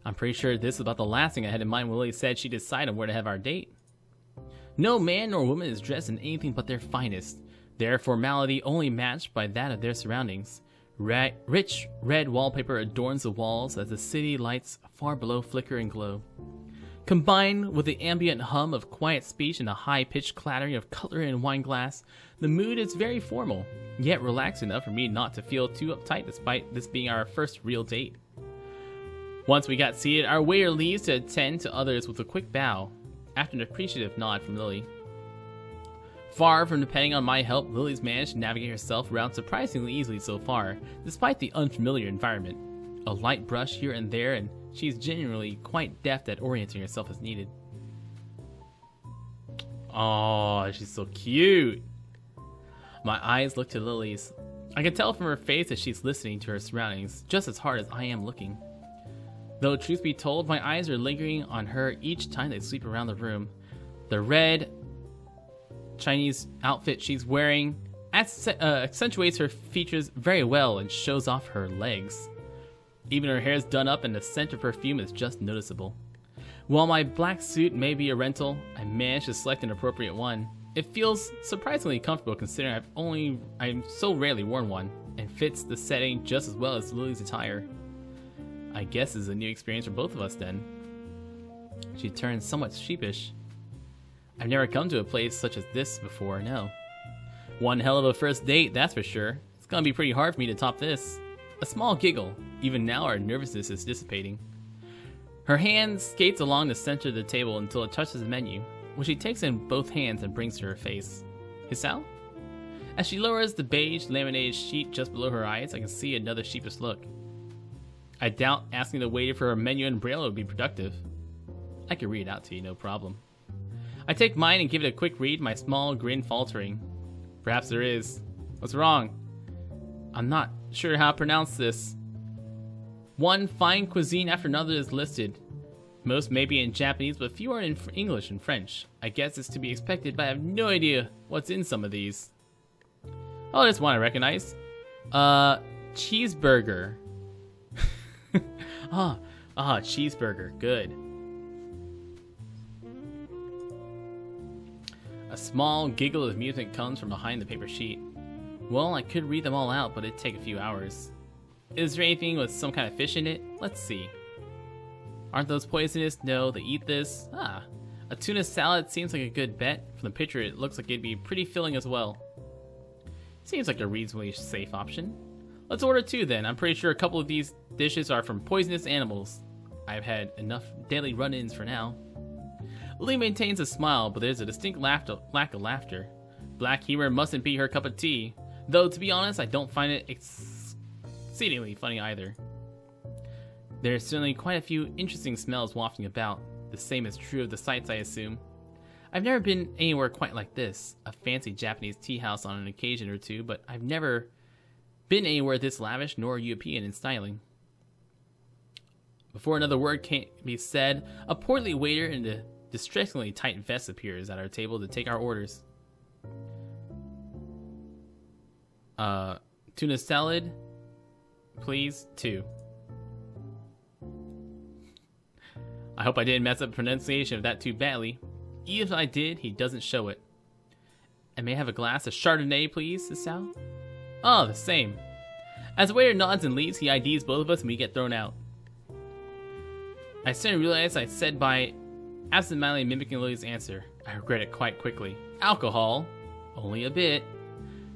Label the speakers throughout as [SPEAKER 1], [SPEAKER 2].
[SPEAKER 1] I'm pretty sure this is about the last thing I had in mind when Lily said she decided where to have our date. No man nor woman is dressed in anything but their finest, their formality only matched by that of their surroundings. Rich red wallpaper adorns the walls as the city lights far below flicker and glow. Combined with the ambient hum of quiet speech and the high-pitched clattering of cutlery and wine glass, the mood is very formal, yet relaxed enough for me not to feel too uptight despite this being our first real date. Once we got seated, our waiter leaves to attend to others with a quick bow, after an appreciative nod from Lily. Far from depending on my help, Lily's managed to navigate herself around surprisingly easily so far, despite the unfamiliar environment. A light brush here and there, and she's genuinely quite deft at orienting herself as needed. Oh, she's so cute. My eyes look to Lily's. I can tell from her face that she's listening to her surroundings just as hard as I am looking. Though truth be told, my eyes are lingering on her each time they sweep around the room. The red Chinese outfit she's wearing accentuates her features very well and shows off her legs. Even her hair's done up and the scent of perfume is just noticeable. While my black suit may be a rental, I managed to select an appropriate one. It feels surprisingly comfortable considering I've so rarely worn one, and fits the setting just as well as Lily's attire. I guess this is a new experience for both of us then. She turns somewhat sheepish. I've never come to a place such as this before, no. One hell of a first date, that's for sure. It's gonna be pretty hard for me to top this. A small giggle. Even now our nervousness is dissipating. Her hand skates along the center of the table until it touches the menu, which she takes in both hands and brings to her face. Hisao? As she lowers the beige laminated sheet just below her eyes, I can see another sheepish look. I doubt asking the waiter for a menu in Braille would be productive. I can read it out to you, no problem. I take mine and give it a quick read, my small grin faltering. Perhaps there is. What's wrong? I'm not sure how to pronounce this. One fine cuisine after another is listed. Most may be in Japanese, but few are in English and French. I guess it's to be expected, but I have no idea what's in some of these. Oh, there's one I recognize. Cheeseburger. Cheeseburger. Good. A small giggle of amusement comes from behind the paper sheet. Well, I could read them all out, but it'd take a few hours. Is there anything with some kind of fish in it? Let's see. Aren't those poisonous? No, they eat this. A tuna salad seems like a good bet. From the picture, it looks like it'd be pretty filling as well. Seems like a reasonably safe option. Let's order two then. I'm pretty sure a couple of these dishes are from poisonous animals. I've had enough daily run-ins for now. Lily maintains a smile, but there's a distinct lack of laughter. Black humor mustn't be her cup of tea. Though, to be honest, I don't find it exceedingly funny either. There's certainly quite a few interesting smells wafting about. The same is true of the sights, I assume. I've never been anywhere quite like this. A fancy Japanese tea house on an occasion or two, but I've never been anywhere this lavish nor European in styling. Before another word can be said, a portly waiter in a distressingly tight vest appears at our table to take our orders. Tuna salad, please, 2. I hope I didn't mess up the pronunciation of that too badly. Even if I did, he doesn't show it. I may have a glass of Chardonnay, please, Hisao? Oh, the same. As the waiter nods and leaves, he IDs both of us and we get thrown out. I suddenly realize I said by absentmindedly mimicking Lily's answer. I regret it quite quickly. Alcohol? Only a bit.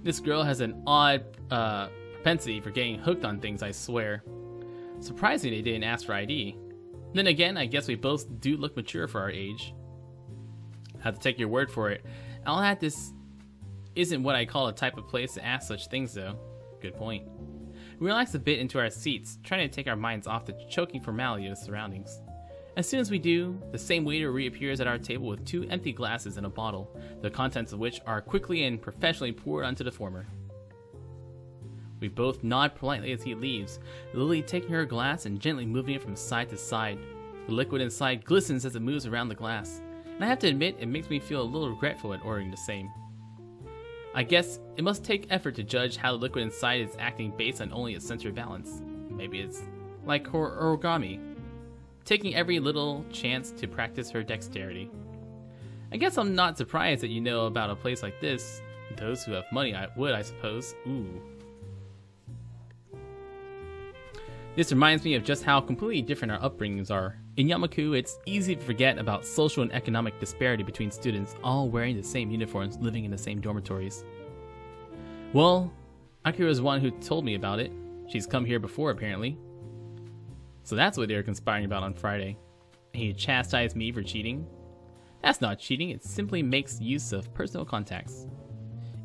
[SPEAKER 1] This girl has an odd propensity for getting hooked on things, I swear. Surprisingly, they didn't ask for ID. Then again, I guess we both do look mature for our age. I have to take your word for it. I'll add this isn't what I call a type of place to ask such things, though. Good point. We relax a bit into our seats, trying to take our minds off the choking formality of the surroundings. As soon as we do, the same waiter reappears at our table with 2 empty glasses and a bottle, the contents of which are quickly and professionally poured onto the former. We both nod politely as he leaves, Lily taking her glass and gently moving it from side to side. The liquid inside glistens as it moves around the glass, and I have to admit it makes me feel a little regretful at ordering the same. I guess it must take effort to judge how the liquid inside is acting based on only its sensory balance. Maybe it's like origami. taking every little chance to practice her dexterity. I guess I'm not surprised that you know about a place like this. Those who have money would, I suppose. Ooh. This reminds me of just how completely different our upbringings are. In Yamaku, it's easy to forget about social and economic disparity between students all wearing the same uniforms, living in the same dormitories. Well, Akira's one who told me about it. She's come here before, apparently. So that's what they were conspiring about on Friday. And he chastised me for cheating. That's not cheating, it simply makes use of personal contacts.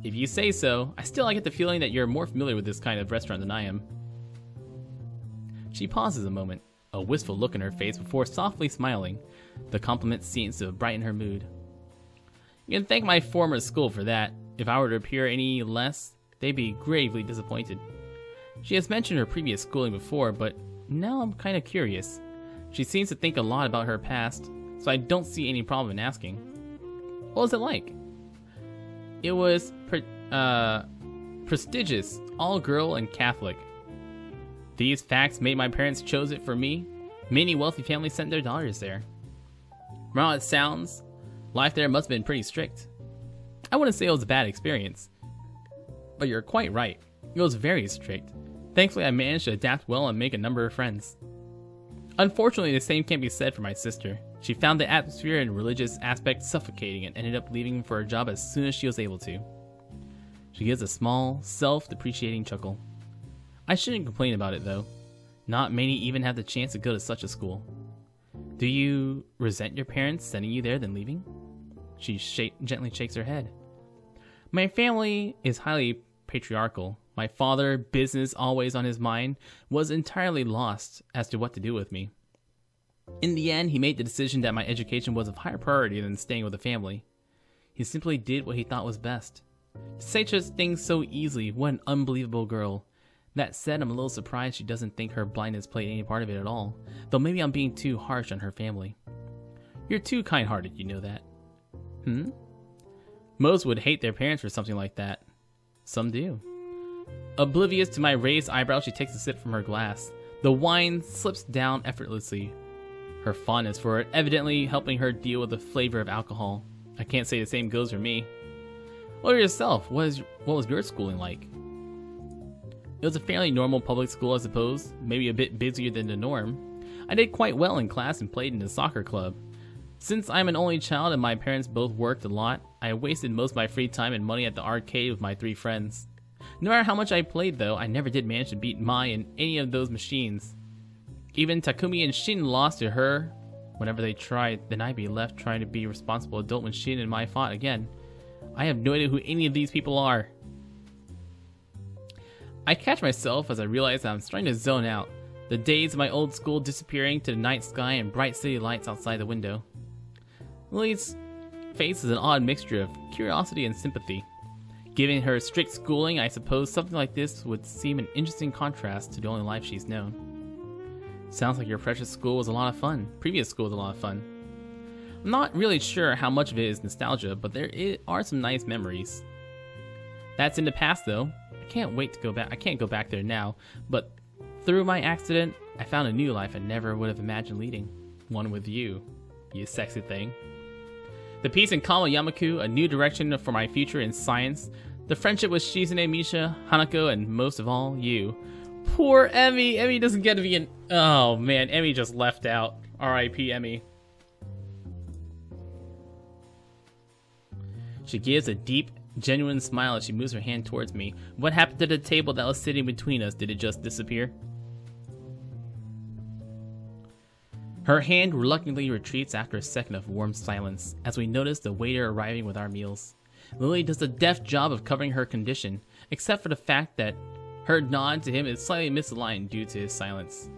[SPEAKER 1] If you say so, I still get the feeling that you're more familiar with this kind of restaurant than I am. She pauses a moment, a wistful look in her face before softly smiling. The compliment seems to brighten her mood. You can thank my former school for that. If I were to appear any less, they'd be gravely disappointed. She has mentioned her previous schooling before, but now I'm kind of curious. She seems to think a lot about her past, so I don't see any problem in asking. What was it like? It was prestigious, all-girl and Catholic. These facts made my parents choose it for me. Many wealthy families sent their daughters there. From how it sounds, life there must have been pretty strict. I wouldn't say it was a bad experience, but you're quite right. It was very strict. Thankfully, I managed to adapt well and make a number of friends. Unfortunately, the same can't be said for my sister. She found the atmosphere and religious aspect suffocating and ended up leaving for a job as soon as she was able to. She gives a small, self-depreciating chuckle. I shouldn't complain about it, though. Not many even have the chance to go to such a school. Do you resent your parents sending you there then leaving? She gently shakes her head. My family is highly patriarchal. My father, business always on his mind, was entirely lost as to what to do with me. In the end, he made the decision that my education was of higher priority than staying with the family. He simply did what he thought was best. To say such things so easily, what an unbelievable girl. That said, I'm a little surprised she doesn't think her blindness played any part of it at all, though maybe I'm being too harsh on her family. You're too kind-hearted, you know that. Most would hate their parents for something like that. Some do. Oblivious to my raised eyebrows, she takes a sip from her glass. The wine slips down effortlessly. Her fondness for it evidently helping her deal with the flavor of alcohol. I can't say the same goes for me. What about yourself? What was your schooling like? It was a fairly normal public school, I suppose, maybe a bit busier than the norm. I did quite well in class and played in the soccer club. Since I'm an only child and my parents both worked a lot, I wasted most of my free time and money at the arcade with my 3 friends. No matter how much I played, though, I never did manage to beat Mai in any of those machines. Even Takumi and Shin lost to her whenever they tried, then I'd be left trying to be a responsible adult when Shin and Mai fought again. I have no idea who any of these people are. I catch myself as I realize that I'm starting to zone out. The days of my old school disappearing to the night sky and bright city lights outside the window. Lily's face is an odd mixture of curiosity and sympathy. Given her strict schooling, I suppose something like this would seem an interesting contrast to the only life she's known. Sounds like your precious school was a lot of fun. Previous school was a lot of fun. I'm not really sure how much of it is nostalgia, but there are some nice memories. That's in the past, though. I can't wait to go back. I can't go back there now, but through my accident, I found a new life I never would have imagined leading. One with you, you sexy thing. The peace and calm of Yamaku, a new direction for my future in science, the friendship with Shizune, Misha, Hanako, and most of all, you. Poor Emmy. Emmy doesn't get to be an... Oh man, Emmy just left out. R.I.P. Emmy. She gives a deep, genuine smile as she moves her hand towards me. What happened to the table that was sitting between us? Did it just disappear? Her hand reluctantly retreats after a second of warm silence, as we notice the waiter arriving with our meals. Lily does a deft job of covering her condition, except for the fact that her nod to him is slightly misaligned due to his silence.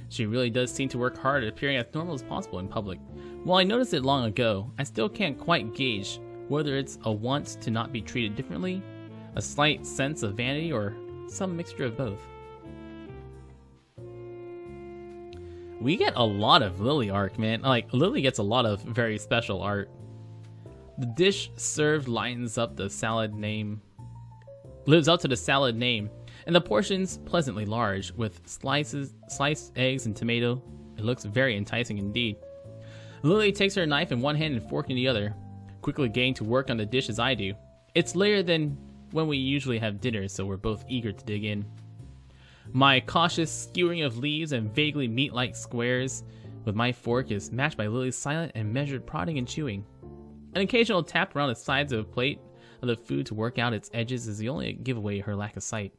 [SPEAKER 1] She really does seem to work hard at appearing as normal as possible in public. While I noticed it long ago, I still can't quite gauge whether it's a want to not be treated differently, a slight sense of vanity, or some mixture of both. We get a lot of Lily art, man. Like, Lily gets a lot of very special art. The dish served lives up to the salad name, and the portions pleasantly large, with sliced eggs and tomato, It looks very enticing indeed. Lily takes her knife in one hand and fork in the other, quickly getting to work on the dish as I do. It's later than when we usually have dinner, so we're both eager to dig in. My cautious skewering of leaves and vaguely meat-like squares with my fork is matched by Lily's silent and measured prodding and chewing. An occasional tap around the sides of a plate of the food to work out its edges is the only giveaway her lack of sight.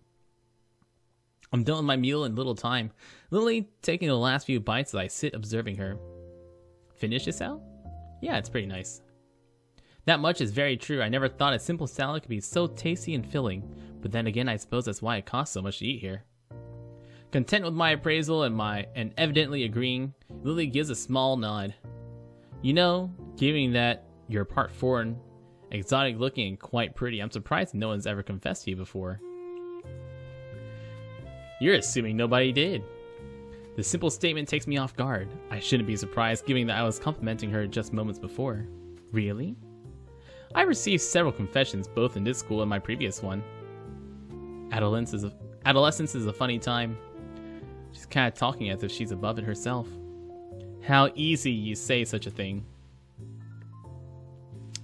[SPEAKER 1] I'm done with my meal in little time, Lily taking the last few bites as I sit observing her. Finish this out? Yeah, it's pretty nice. That much is very true. I never thought a simple salad could be so tasty and filling, but then again I suppose that's why it costs so much to eat here. Content with my appraisal and evidently agreeing, Lily gives a small nod. You know, given that you're part foreign, exotic looking and quite pretty, I'm surprised no one's ever confessed to you before. You're assuming nobody did. The simple statement takes me off guard. I shouldn't be surprised given that I was complimenting her just moments before. Really? I received several confessions both in this school and my previous one. Adolescence is a funny time. She's kind of talking as if she's above it herself. How easy you say such a thing.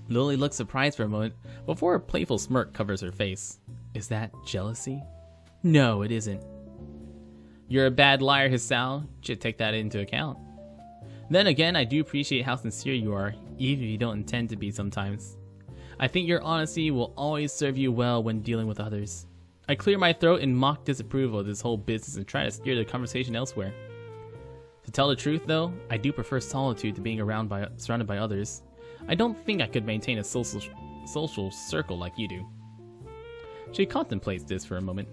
[SPEAKER 1] Lily looks surprised for a moment before a playful smirk covers her face. Is that jealousy? No, it isn't. You're a bad liar, Hisao. You should take that into account. Then again, I do appreciate how sincere you are, even if you don't intend to be sometimes. I think your honesty will always serve you well when dealing with others. I clear my throat in mock disapproval of this whole business and try to steer the conversation elsewhere. To tell the truth, though, I do prefer solitude to being surrounded by others. I don't think I could maintain a social circle like you do. She contemplates this for a moment.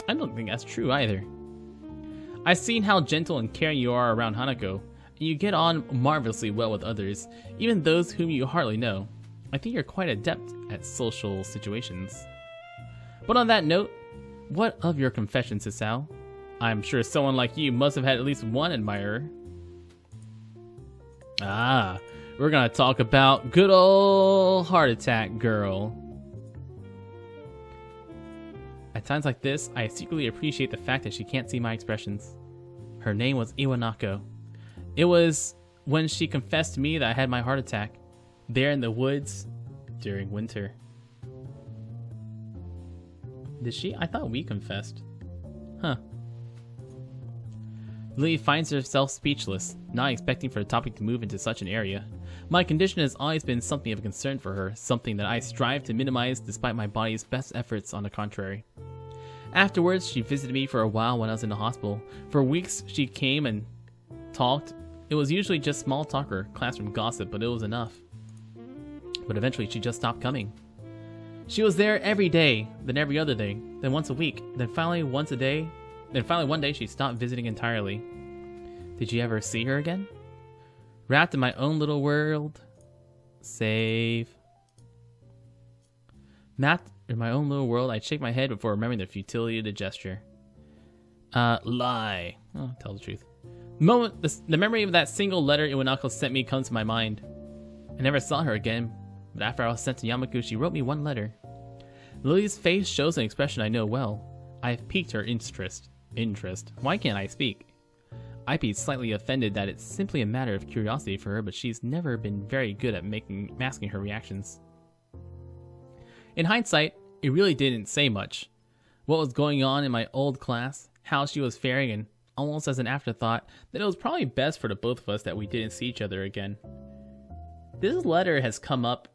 [SPEAKER 1] I don't think that's true either. I've seen how gentle and caring you are around Hanako, and you get on marvelously well with others, even those whom you hardly know. I think you're quite adept at social situations. But on that note, what of your confessions, Hisao? I'm sure someone like you must have had at least one admirer. Ah, we're gonna talk about good old heart attack girl. At times like this, I secretly appreciate the fact that she can't see my expressions. Her name was Iwanako. It was when she confessed to me that I had my heart attack, there in the woods, during winter. Did she? I thought we confessed. Huh. Lily finds herself speechless, not expecting for the topic to move into such an area. My condition has always been something of a concern for her, something that I strive to minimize despite my body's best efforts on the contrary. Afterwards, she visited me for a while when I was in the hospital. For weeks, she came and talked. It was usually just small talk or classroom gossip, but it was enough. But eventually, she just stopped coming. She was there every day, then every other day, then once a week, then finally once a day. Then finally one day she stopped visiting entirely. Did you ever see her again? Wrapped in my own little world. Save. Mapped in my own little world, I'd shake my head before remembering the futility of the gesture. Lie. Oh, tell the truth. The memory of that single letter Iwanako sent me comes to my mind. I never saw her again, but after I was sent to Yamaku, she wrote me one letter. Lily's face shows an expression I know well. I have piqued her interest. Why can't I speak? I'd be slightly offended that it's simply a matter of curiosity for her, but she's never been very good at masking her reactions. In hindsight, it really didn't say much. What was going on in my old class, how she was faring, and almost as an afterthought, that it was probably best for the both of us that we didn't see each other again. This letter has come up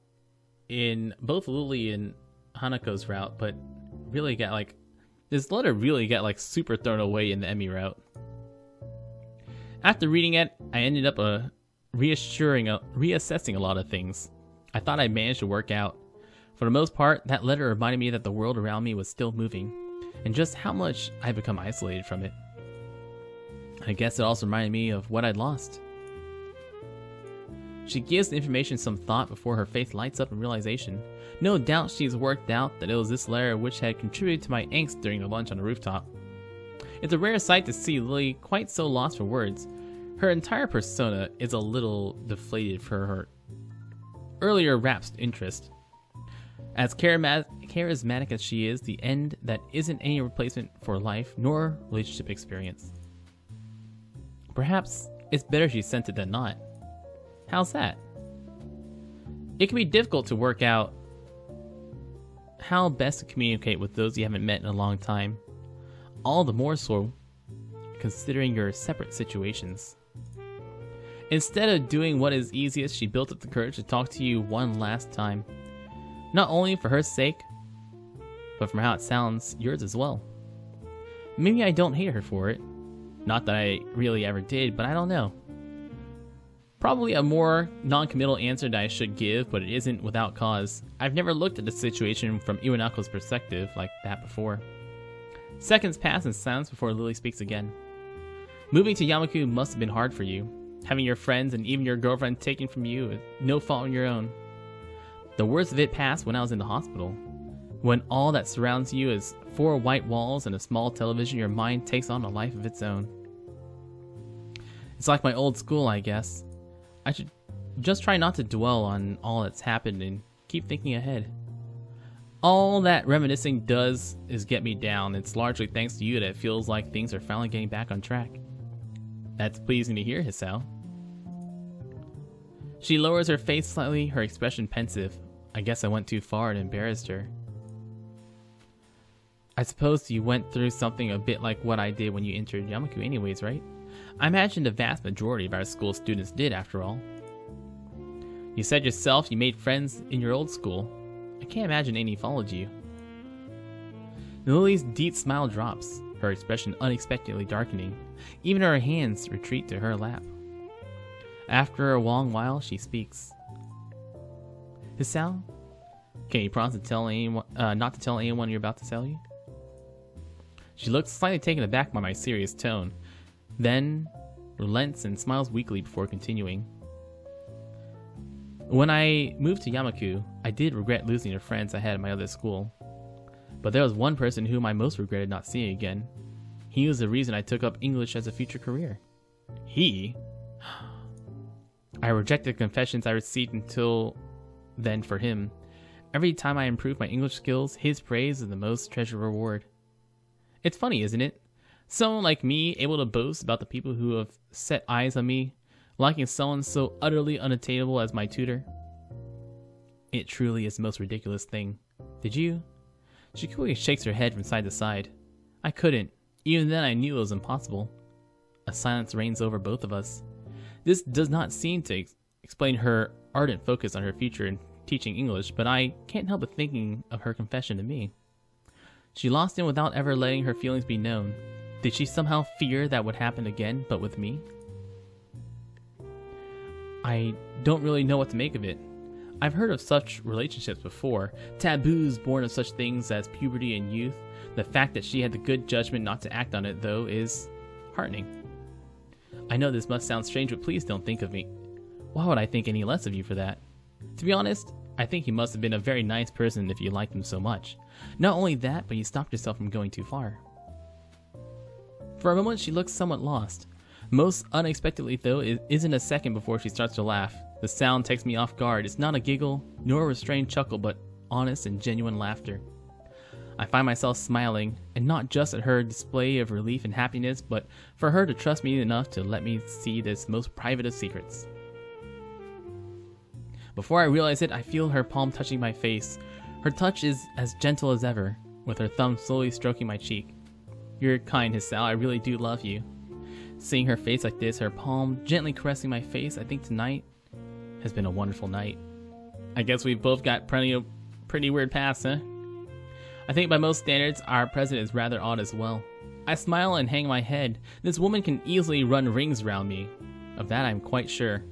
[SPEAKER 1] in both Lily and Hanako's route, but this letter really got super thrown away in the Emmy route. After reading it, I ended up reassessing a lot of things. I thought I managed to work out. For the most part, that letter reminded me that the world around me was still moving, and just how much I'd become isolated from it. I guess it also reminded me of what I'd lost. She gives the information some thought before her face lights up in realization. No doubt she's worked out that it was this letter which had contributed to my angst during the lunch on the rooftop. It's a rare sight to see Lily quite so lost for words. Her entire persona is a little deflated for her earlier rapt interest. As charismatic as she is, the end that isn't any replacement for life nor relationship experience. Perhaps it's better she sent it than not. How's that? It can be difficult to work out how best to communicate with those you haven't met in a long time. All the more so considering your separate situations. Instead of doing what is easiest, she built up the courage to talk to you one last time. Not only for her sake, but from how it sounds, yours as well. Maybe I don't hate her for it. Not that I really ever did, but I don't know. Probably a more non-committal answer that I should give, but it isn't without cause. I've never looked at the situation from Iwanako's perspective like that before. Seconds pass in silence before Lily speaks again. Moving to Yamaku must have been hard for you. Having your friends and even your girlfriend taken from you is no fault of your own. The worst of it passed when I was in the hospital. When all that surrounds you is 4 white walls and a small television, your mind takes on a life of its own. It's like my old school, I guess. I should just try not to dwell on all that's happened and keep thinking ahead. All that reminiscing does is get me down. It's largely thanks to you that it feels like things are finally getting back on track. That's pleasing to hear, Hisao. She lowers her face slightly, her expression pensive. I guess I went too far and embarrassed her. I suppose you went through something a bit like what I did when you entered Yamaku anyways, right? I imagine the vast majority of our school students did, after all. You said yourself you made friends in your old school. I can't imagine any followed you. Lily's deep smile drops, her expression unexpectedly darkening. Even her hands retreat to her lap. After a long while, she speaks. Hisao, can you promise to tell anyone, not to tell anyone you're about to tell you? She looks slightly taken aback by my serious tone, then relents and smiles weakly before continuing. When I moved to Yamaku, I did regret losing the friends I had at my other school. But there was one person whom I most regretted not seeing again. He was the reason I took up English as a future career. He? I rejected the confessions I received until then for him. Every time I improved my English skills, his praise is the most treasured reward. It's funny, isn't it? Someone like me able to boast about the people who have set eyes on me, liking someone so utterly unattainable as my tutor. It truly is the most ridiculous thing. Did you? She quickly shakes her head from side to side. I couldn't. Even then I knew it was impossible. A silence reigns over both of us. This does not seem to explain her ardent focus on her future in teaching English, but I can't help but thinking of her confession to me. She lost him without ever letting her feelings be known. Did she somehow fear that would happen again, but with me? I don't really know what to make of it. I've heard of such relationships before, taboos born of such things as puberty and youth. The fact that she had the good judgment not to act on it, though, is heartening. I know this must sound strange, but please don't think of me. Why would I think any less of you for that? To be honest, I think you must have been a very nice person if you liked him so much. Not only that, but you stopped yourself from going too far. For a moment, she looks somewhat lost. Most unexpectedly, though, it isn't a second before she starts to laugh. The sound takes me off guard. It's not a giggle, nor a restrained chuckle, but honest and genuine laughter. I find myself smiling, and not just at her display of relief and happiness, but for her to trust me enough to let me see this most private of secrets. Before I realize it, I feel her palm touching my face. Her touch is as gentle as ever, with her thumb slowly stroking my cheek. You're kind, Hisao. I really do love you. Seeing her face like this, her palm gently caressing my face, I think tonight has been a wonderful night. I guess we've both got pretty weird pasts, huh? I think by most standards, our president is rather odd as well. I smile and hang my head. This woman can easily run rings around me. Of that I'm quite sure.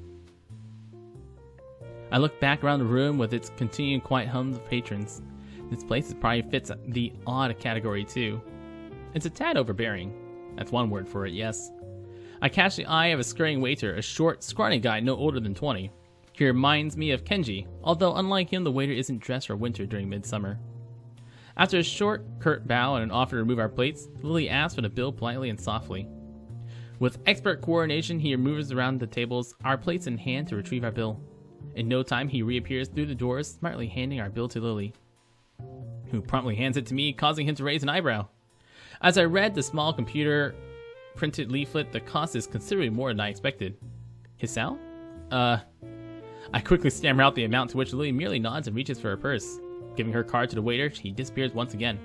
[SPEAKER 1] I look back around the room with its continuing quiet hums of patrons. This place probably fits the odd category too. It's a tad overbearing. That's one word for it, yes. I catch the eye of a scurrying waiter, a short, scrawny guy no older than 20. He reminds me of Kenji, although unlike him, the waiter isn't dressed for winter during midsummer. After a short, curt bow and an offer to remove our plates, Lily asks for the bill politely and softly. With expert coordination, he moves around the tables, our plates in hand to retrieve our bill. In no time, he reappears through the doors, smartly handing our bill to Lily, who promptly hands it to me, causing him to raise an eyebrow. As I read the small computer printed leaflet, the cost is considerably more than I expected. Hisao? I quickly stammer out the amount to which Lily merely nods and reaches for her purse. Giving her card to the waiter, she disappears once again.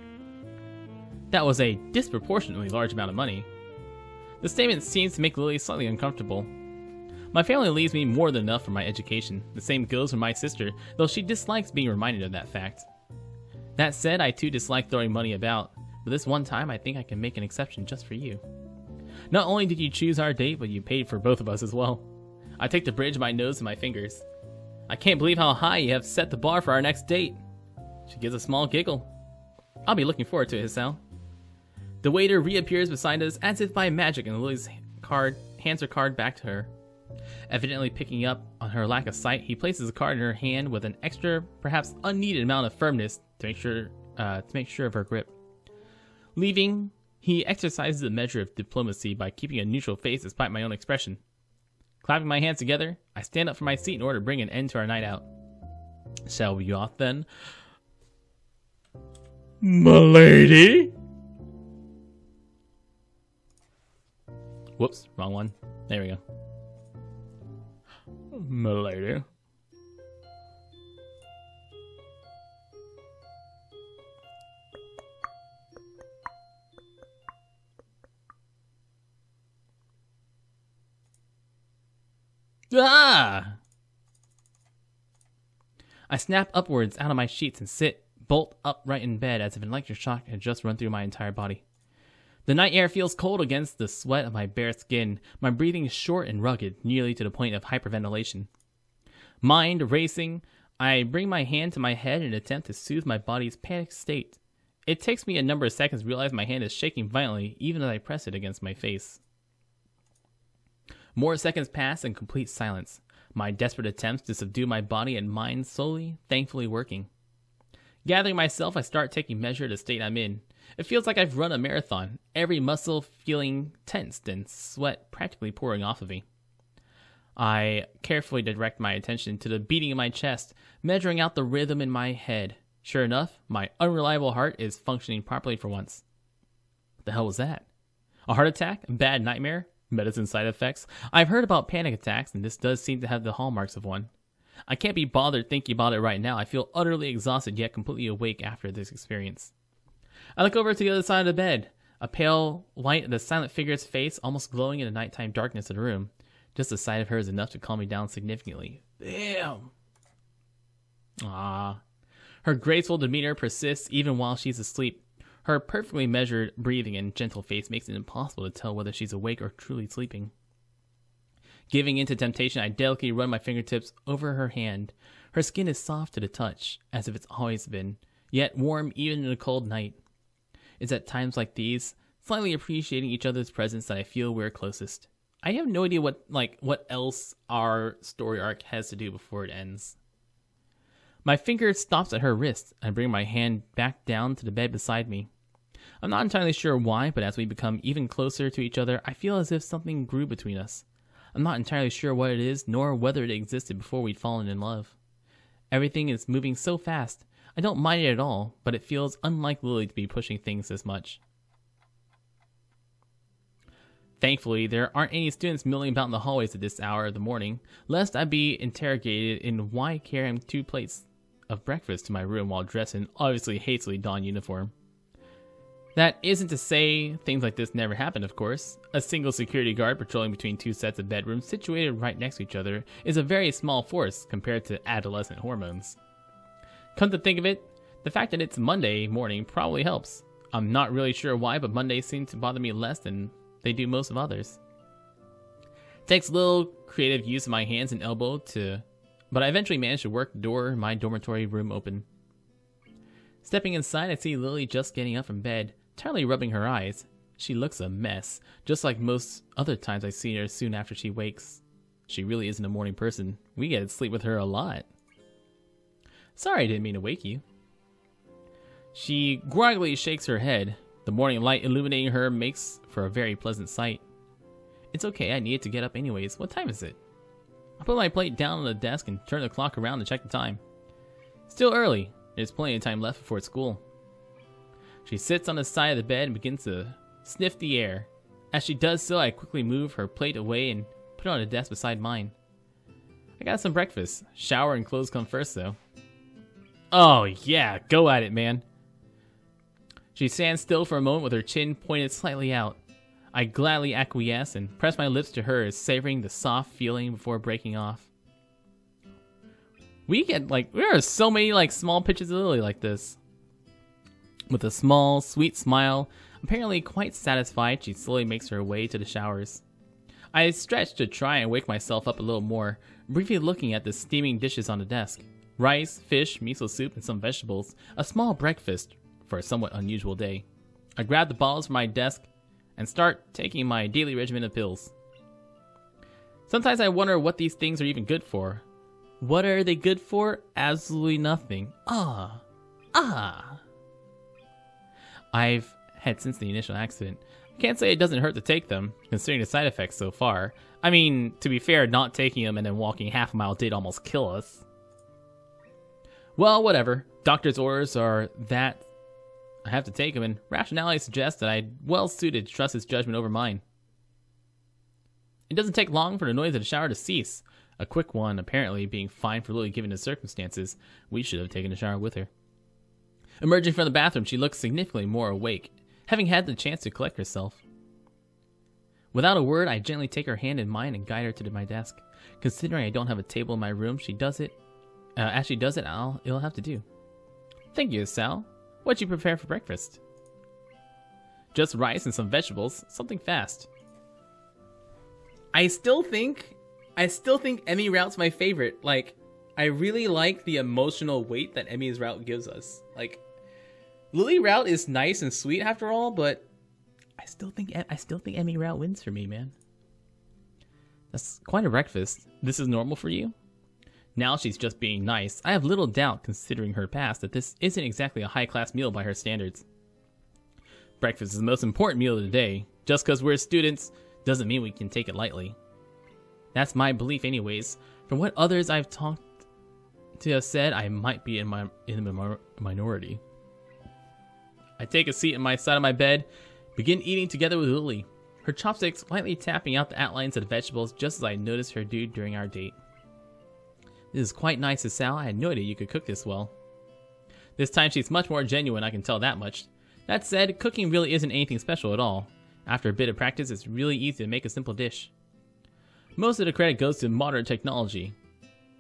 [SPEAKER 1] That was a disproportionately large amount of money. The statement seems to make Lily slightly uncomfortable. My family leaves me more than enough for my education. The same goes for my sister, though she dislikes being reminded of that fact. That said, I too dislike throwing money about, but this one time I think I can make an exception just for you. Not only did you choose our date, but you paid for both of us as well. I take the bridge of my nose and my fingers. I can't believe how high you have set the bar for our next date. She gives a small giggle. I'll be looking forward to it, Hisao. The waiter reappears beside us as if by magic, and Lily's hands her card back to her. Evidently picking up on her lack of sight, he places the card in her hand with an extra, perhaps unneeded amount of firmness to make sure of her grip. Leaving, he exercises a measure of diplomacy by keeping a neutral face despite my own expression. Clapping my hands together, I stand up from my seat in order to bring an end to our night out. Shall we off then? M'lady? Whoops, wrong one. There we go. M'lady. Ah! I snap upwards out of my sheets and sit bolt upright in bed as if an electric shock had just run through my entire body. The night air feels cold against the sweat of my bare skin. My breathing is short and rugged, nearly to the point of hyperventilation. Mind racing, I bring my hand to my head in an attempt to soothe my body's panicked state. It takes me a number of seconds to realize my hand is shaking violently, even as I press it against my face. More seconds pass in complete silence, my desperate attempts to subdue my body and mind slowly, thankfully working. Gathering myself, I start taking measure of the state I'm in. It feels like I've run a marathon, every muscle feeling tensed and sweat practically pouring off of me. I carefully direct my attention to the beating in my chest, measuring out the rhythm in my head. Sure enough, my unreliable heart is functioning properly for once. What the hell was that? A heart attack? A bad nightmare? Medicine side effects? I've heard about panic attacks, and this does seem to have the hallmarks of one. I can't be bothered thinking about it right now. I feel utterly exhausted yet completely awake after this experience. I look over to the other side of the bed, a pale light of the silent figure's face almost glowing in the nighttime darkness of the room. Just the sight of her is enough to calm me down significantly. Damn! Ah. Her graceful demeanor persists even while she's asleep. Her perfectly measured breathing and gentle face makes it impossible to tell whether she's awake or truly sleeping. Giving in to temptation, I delicately run my fingertips over her hand. Her skin is soft to the touch, as if it's always been, yet warm even in a cold night. It's at times like these, slightly appreciating each other's presence, that I feel we're closest. I have no idea what else our story arc has to do before it ends. My finger stops at her wrist. I bring my hand back down to the bed beside me. I'm not entirely sure why, but as we become even closer to each other, I feel as if something grew between us. I'm not entirely sure what it is, nor whether it existed before we'd fallen in love. Everything is moving so fast. I don't mind it at all, but it feels unlike Lily to be pushing things this much. Thankfully, there aren't any students milling about in the hallways at this hour of the morning, lest I be interrogated in why carrying 2 plates of breakfast to my room while dressed in obviously hastily donned uniform. That isn't to say things like this never happen, of course. A single security guard patrolling between 2 sets of bedrooms situated right next to each other is a very small force compared to adolescent hormones. Come to think of it, the fact that it's Monday morning probably helps. I'm not really sure why, but Mondays seem to bother me less than they do most of others. It takes little creative use of my hands and elbow but I eventually manage to work the door in my dormitory room open. Stepping inside, I see Lily just getting up from bed, entirely rubbing her eyes. She looks a mess, just like most other times I see her soon after she wakes. She really isn't a morning person. We get to sleep with her a lot. Sorry, I didn't mean to wake you. She groggily shakes her head. The morning light illuminating her makes for a very pleasant sight. It's okay, I needed to get up anyways. What time is it? I put my plate down on the desk and turn the clock around to check the time. Still early. There's plenty of time left before school. She sits on the side of the bed and begins to sniff the air. As she does so, I quickly move her plate away and put it on a desk beside mine. I got some breakfast. Shower and clothes come first, though. Oh, yeah, go at it, man. She stands still for a moment with her chin pointed slightly out. I gladly acquiesce and press my lips to hers, savoring the soft feeling before breaking off. There are so many, small pictures of Lily like this. With a small, sweet smile, apparently quite satisfied, she slowly makes her way to the showers. I stretch to try and wake myself up a little more, briefly looking at the steaming dishes on the desk. Rice, fish, miso soup, and some vegetables. A small breakfast for a somewhat unusual day. I grab the bottles from my desk and start taking my daily regimen of pills. Sometimes I wonder what these things are even good for. What are they good for? Absolutely nothing. I've had since the initial accident. Can't say it doesn't hurt to take them, considering the side effects so far. I mean, to be fair, not taking them and then walking half a mile did almost kill us. Well, whatever. Doctor's orders are that I have to take them, and rationality suggests that I'm well suited to trust his judgment over mine. It doesn't take long for the noise of the shower to cease. A quick one, apparently, being fine for Lily given the circumstances. We should have taken a shower with her. Emerging from the bathroom, she looks significantly more awake, having had the chance to collect herself. Without a word, I gently take her hand in mine and guide her to my desk. Considering I don't have a table in my room, she does it. As she does it, it'll have to do. Thank you, Sal. What'd you prepare for breakfast? Just rice and some vegetables, something fast. I still think Emmy route's my favorite. I really like the emotional weight that Emmy's route gives us. Lily route is nice and sweet after all, but I still think Emmy route wins for me, man. That's quite a breakfast. This is normal for you? Now she's just being nice. I have little doubt, considering her past, that this isn't exactly a high-class meal by her standards. Breakfast is the most important meal of the day. Just because we're students doesn't mean we can take it lightly. That's my belief anyways. From what others I've talked to have said, I might be in the minority. I take a seat on my side of my bed, begin eating together with Lily, her chopsticks lightly tapping out the outlines of the vegetables just as I noticed her do during our date. This is quite nice, Sal. I had no idea you could cook this well. This time she's much more genuine, I can tell that much. That said, cooking really isn't anything special at all. After a bit of practice, it's really easy to make a simple dish. Most of the credit goes to modern technology.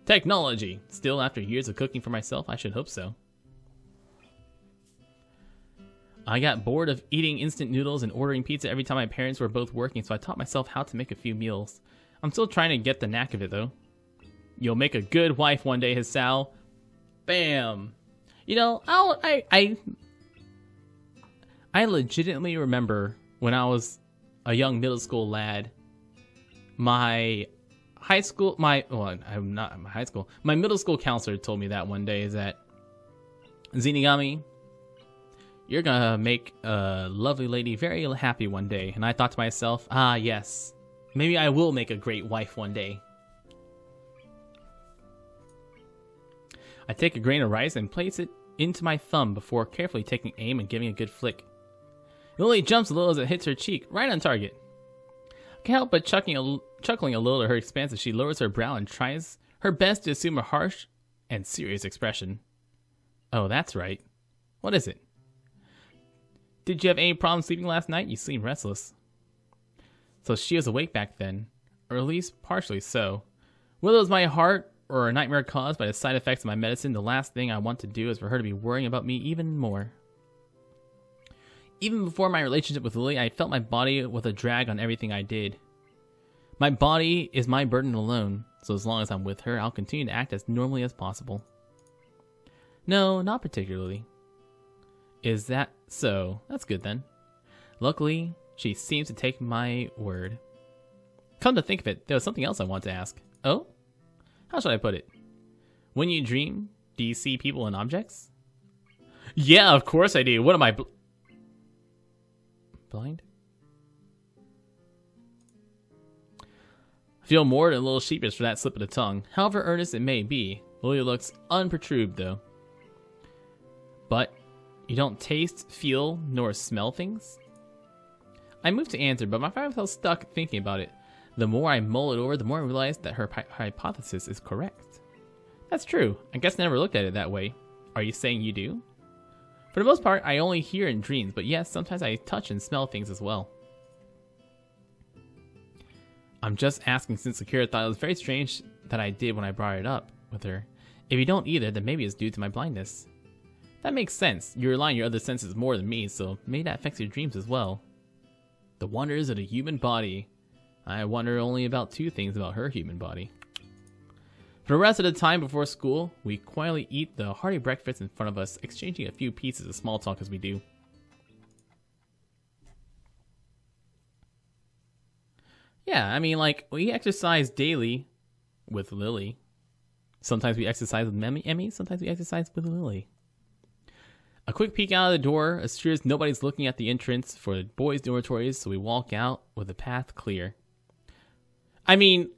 [SPEAKER 1] Technology! Still, after years of cooking for myself, I should hope so. I got bored of eating instant noodles and ordering pizza every time my parents were both working, so I taught myself how to make a few meals. I'm still trying to get the knack of it, though. You'll make a good wife one day, Sal. Bam! You know, I legitimately remember when I was a young middle school lad, my middle school counselor told me that one day is that, Zinigami, you're gonna make a lovely lady very happy one day. And I thought to myself, yes, maybe I will make a great wife one day. I take a grain of rice and place it into my thumb before carefully taking aim and giving a good flick. It only jumps a little as it hits her cheek, right on target. I can't help but chuckling a little at her expense as she lowers her brow and tries her best to assume a harsh and serious expression. Oh, that's right. What is it? Did you have any problem sleeping last night? You seem restless. So she was awake back then, or at least partially so. Whether it was my heart or a nightmare caused by the side effects of my medicine, the last thing I want to do is for her to be worrying about me even more. Even before my relationship with Lily, I felt my body with a drag on everything I did. My body is my burden alone, so as long as I'm with her, I'll continue to act as normally as possible. No, not particularly. Is that so? That's good then. Luckily, she seems to take my word. Come to think of it, there was something else I want to ask. Oh? How should I put it? When you dream, do you see people and objects? Yeah, of course I do. What am I, blind? I feel more than a little sheepish for that slip of the tongue. However earnest it may be, Lily looks unperturbed though. But you don't taste, feel, nor smell things? I moved to answer, but my mind felt stuck thinking about it. The more I mull it over, the more I realize that her hypothesis is correct. That's true. I guess I never looked at it that way. Are you saying you do? For the most part, I only hear in dreams, but yes, sometimes I touch and smell things as well. I'm just asking since Akira thought it was very strange that I did when I brought it up with her. If you don't either, then maybe it's due to my blindness. That makes sense. You rely on your other senses more than me, so maybe that affects your dreams as well. The wonders of the human body. I wonder only about 2 things about her human body. For the rest of the time before school, we quietly eat the hearty breakfast in front of us, exchanging a few pieces of small talk as we do. Yeah, I mean, like, we exercise daily with Lily. Sometimes we exercise with Emmy, sometimes we exercise with Lily. A quick peek out of the door assures nobody's looking at the entrance for the boys' dormitories, so we walk out with the path clear. I mean,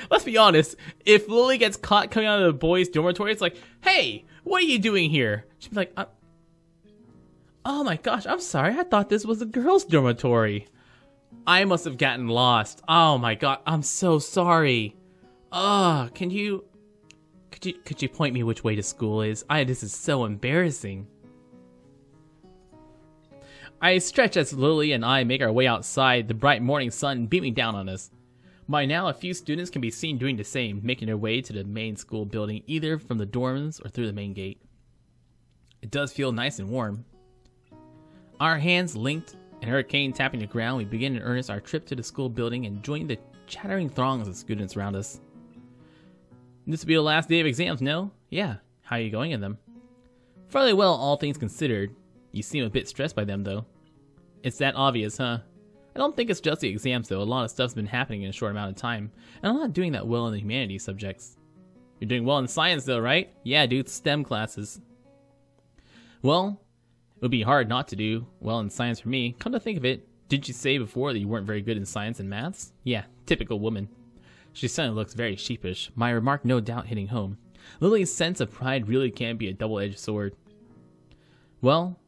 [SPEAKER 1] let's be honest. If Lily gets caught coming out of the boys' dormitory, it's like, hey, what are you doing here? She'd be like, oh my gosh, I'm sorry. I thought this was a girls' dormitory. I must have gotten lost. Oh my god, I'm so sorry. Could you point me which way to school is? This is so embarrassing. I stretch as Lily and I make our way outside, the bright morning sun beaming down on us. By now, a few students can be seen doing the same, making their way to the main school building, either from the dorms or through the main gate. It does feel nice and warm. Our hands linked and hurricane tapping the ground, we begin in earnest our trip to the school building and join the chattering throngs of students around us. This will be the last day of exams, no? Yeah. How are you going in them? Fairly well, all things considered. You seem a bit stressed by them, though. It's that obvious, huh? I don't think it's just the exams, though. A lot of stuff's been happening in a short amount of time, and I'm not doing that well in the humanities subjects. You're doing well in science, though, right? Yeah, dude, STEM classes. Well, it would be hard not to do well in science for me. Come to think of it, didn't you say before that you weren't very good in science and maths? Yeah, typical woman. She suddenly looks very sheepish, my remark no doubt hitting home. Lily's sense of pride really can be a double-edged sword. Well,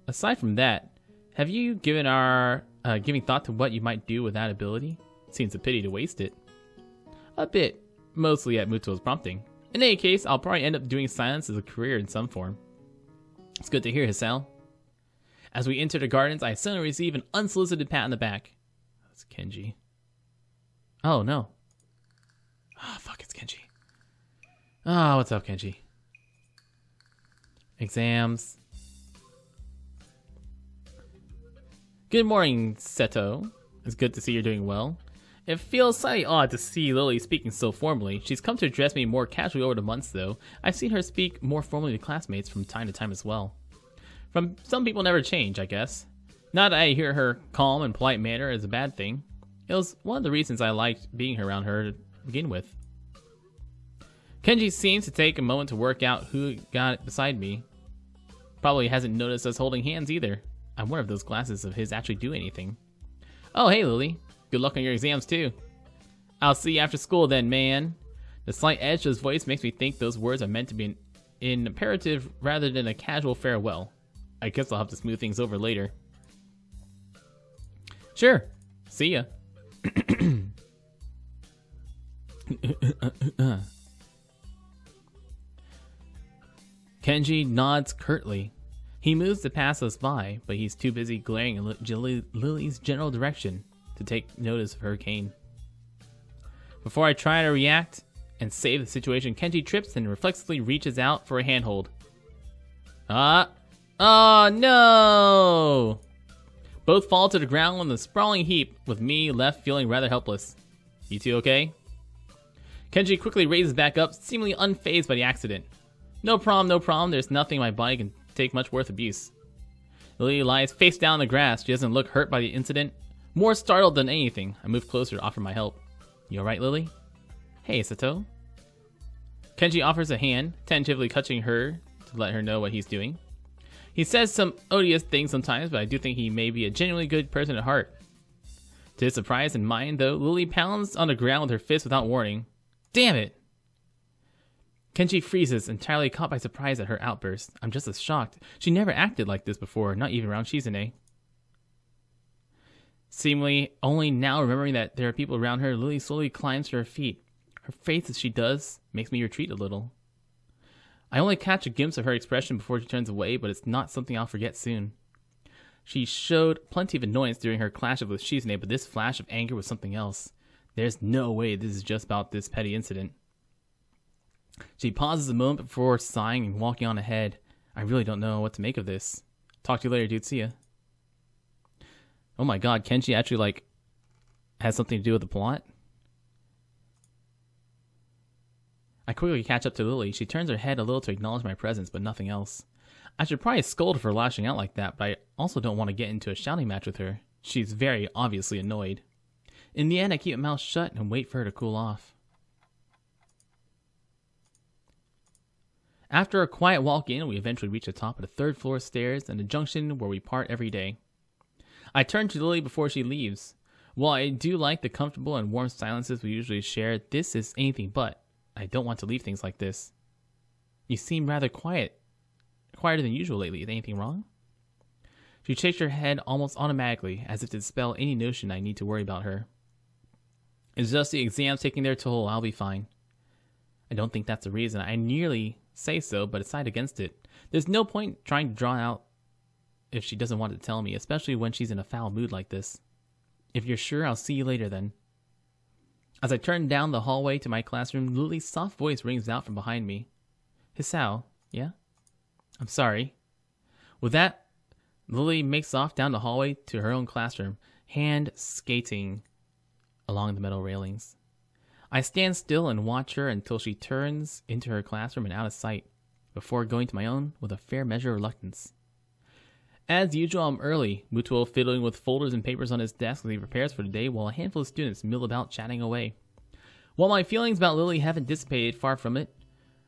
[SPEAKER 1] aside from that, have you given thought to what you might do with that ability? Seems a pity to waste it. A bit, mostly at Muto's prompting. In any case, I'll probably end up doing science as a career in some form. It's good to hear, Hisao. As we enter the gardens, I suddenly receive an unsolicited pat on the back. That's Kenji. Oh, no. Oh, fuck, it's Kenji. Oh, what's up, Kenji? Exams. Good morning, Seto. It's good to see you're doing well. It feels slightly odd to see Lily speaking so formally. She's come to address me more casually over the months, though. I've seen her speak more formally to classmates from time to time as well. Some people never change, I guess. Not that I hear her calm and polite manner is a bad thing. It was one of the reasons I liked being around her to begin with. Kenji seems to take a moment to work out who got beside me. Probably hasn't noticed us holding hands either. I wonder if those glasses of his actually do anything. Oh, hey, Lily. Good luck on your exams, too. I'll see you after school then, man. The slight edge to his voice makes me think those words are meant to be an imperative rather than a casual farewell. I guess I'll have to smooth things over later. Sure. See ya. Kenji nods curtly. He moves to pass us by, but he's too busy glaring in Lily's general direction to take notice of her cane. Before I try to react and save the situation, Kenji trips and reflexively reaches out for a handhold. Oh no! Both fall to the ground on the sprawling heap, with me left feeling rather helpless. You two okay? Kenji quickly raises back up, seemingly unfazed by the accident. No problem, there's nothing my body can take much worth abuse. Lily lies face down in the grass. She doesn't look hurt by the incident. More startled than anything, I move closer to offer my help. You alright, Lily? Hey, Sato. Kenji offers a hand, tentatively touching her to let her know what he's doing. He says some odious things sometimes, but I do think he may be a genuinely good person at heart. To his surprise and mine, though, Lily pounds on the ground with her fist without warning. Damn it! Kenji freezes, entirely caught by surprise at her outburst. I'm just as shocked. She never acted like this before, not even around Shizune. Seemingly, only now remembering that there are people around her, Lily slowly climbs to her feet. Her face as she does makes me retreat a little. I only catch a glimpse of her expression before she turns away, but it's not something I'll forget soon. She showed plenty of annoyance during her clash with Shizune, but this flash of anger was something else. There's no way this is just about this petty incident. She pauses a moment before sighing and walking on ahead. I really don't know what to make of this. Talk to you later, dude. See ya. Oh my god, Kenji actually, has something to do with the plot? I quickly catch up to Lily. She turns her head a little to acknowledge my presence, but nothing else. I should probably scold her for lashing out like that, but I also don't want to get into a shouting match with her. She's very obviously annoyed. In the end, I keep my mouth shut and wait for her to cool off. After a quiet walk in, we eventually reach the top of the third floor stairs and the junction where we part every day. I turn to Lily before she leaves. While I do like the comfortable and warm silences we usually share, this is anything but. I don't want to leave things like this. You seem rather quieter than usual lately. Is anything wrong? She shakes her head almost automatically, as if to dispel any notion I need to worry about her. It's just the exams taking their toll. I'll be fine. I don't think that's the reason. I nearly say so, but decide against it. There's no point trying to draw out if she doesn't want to tell me, especially when she's in a foul mood like this. If you're sure, I'll see you later then. As I turn down the hallway to my classroom, Lily's soft voice rings out from behind me. Hisao, yeah? I'm sorry. With that, Lily makes off down the hallway to her own classroom, hand skating along the metal railings. I stand still and watch her until she turns into her classroom and out of sight, before going to my own with a fair measure of reluctance. As usual, I'm early, Mutuo fiddling with folders and papers on his desk as he prepares for the day while a handful of students mill about chatting away. While my feelings about Lily haven't dissipated, far from it,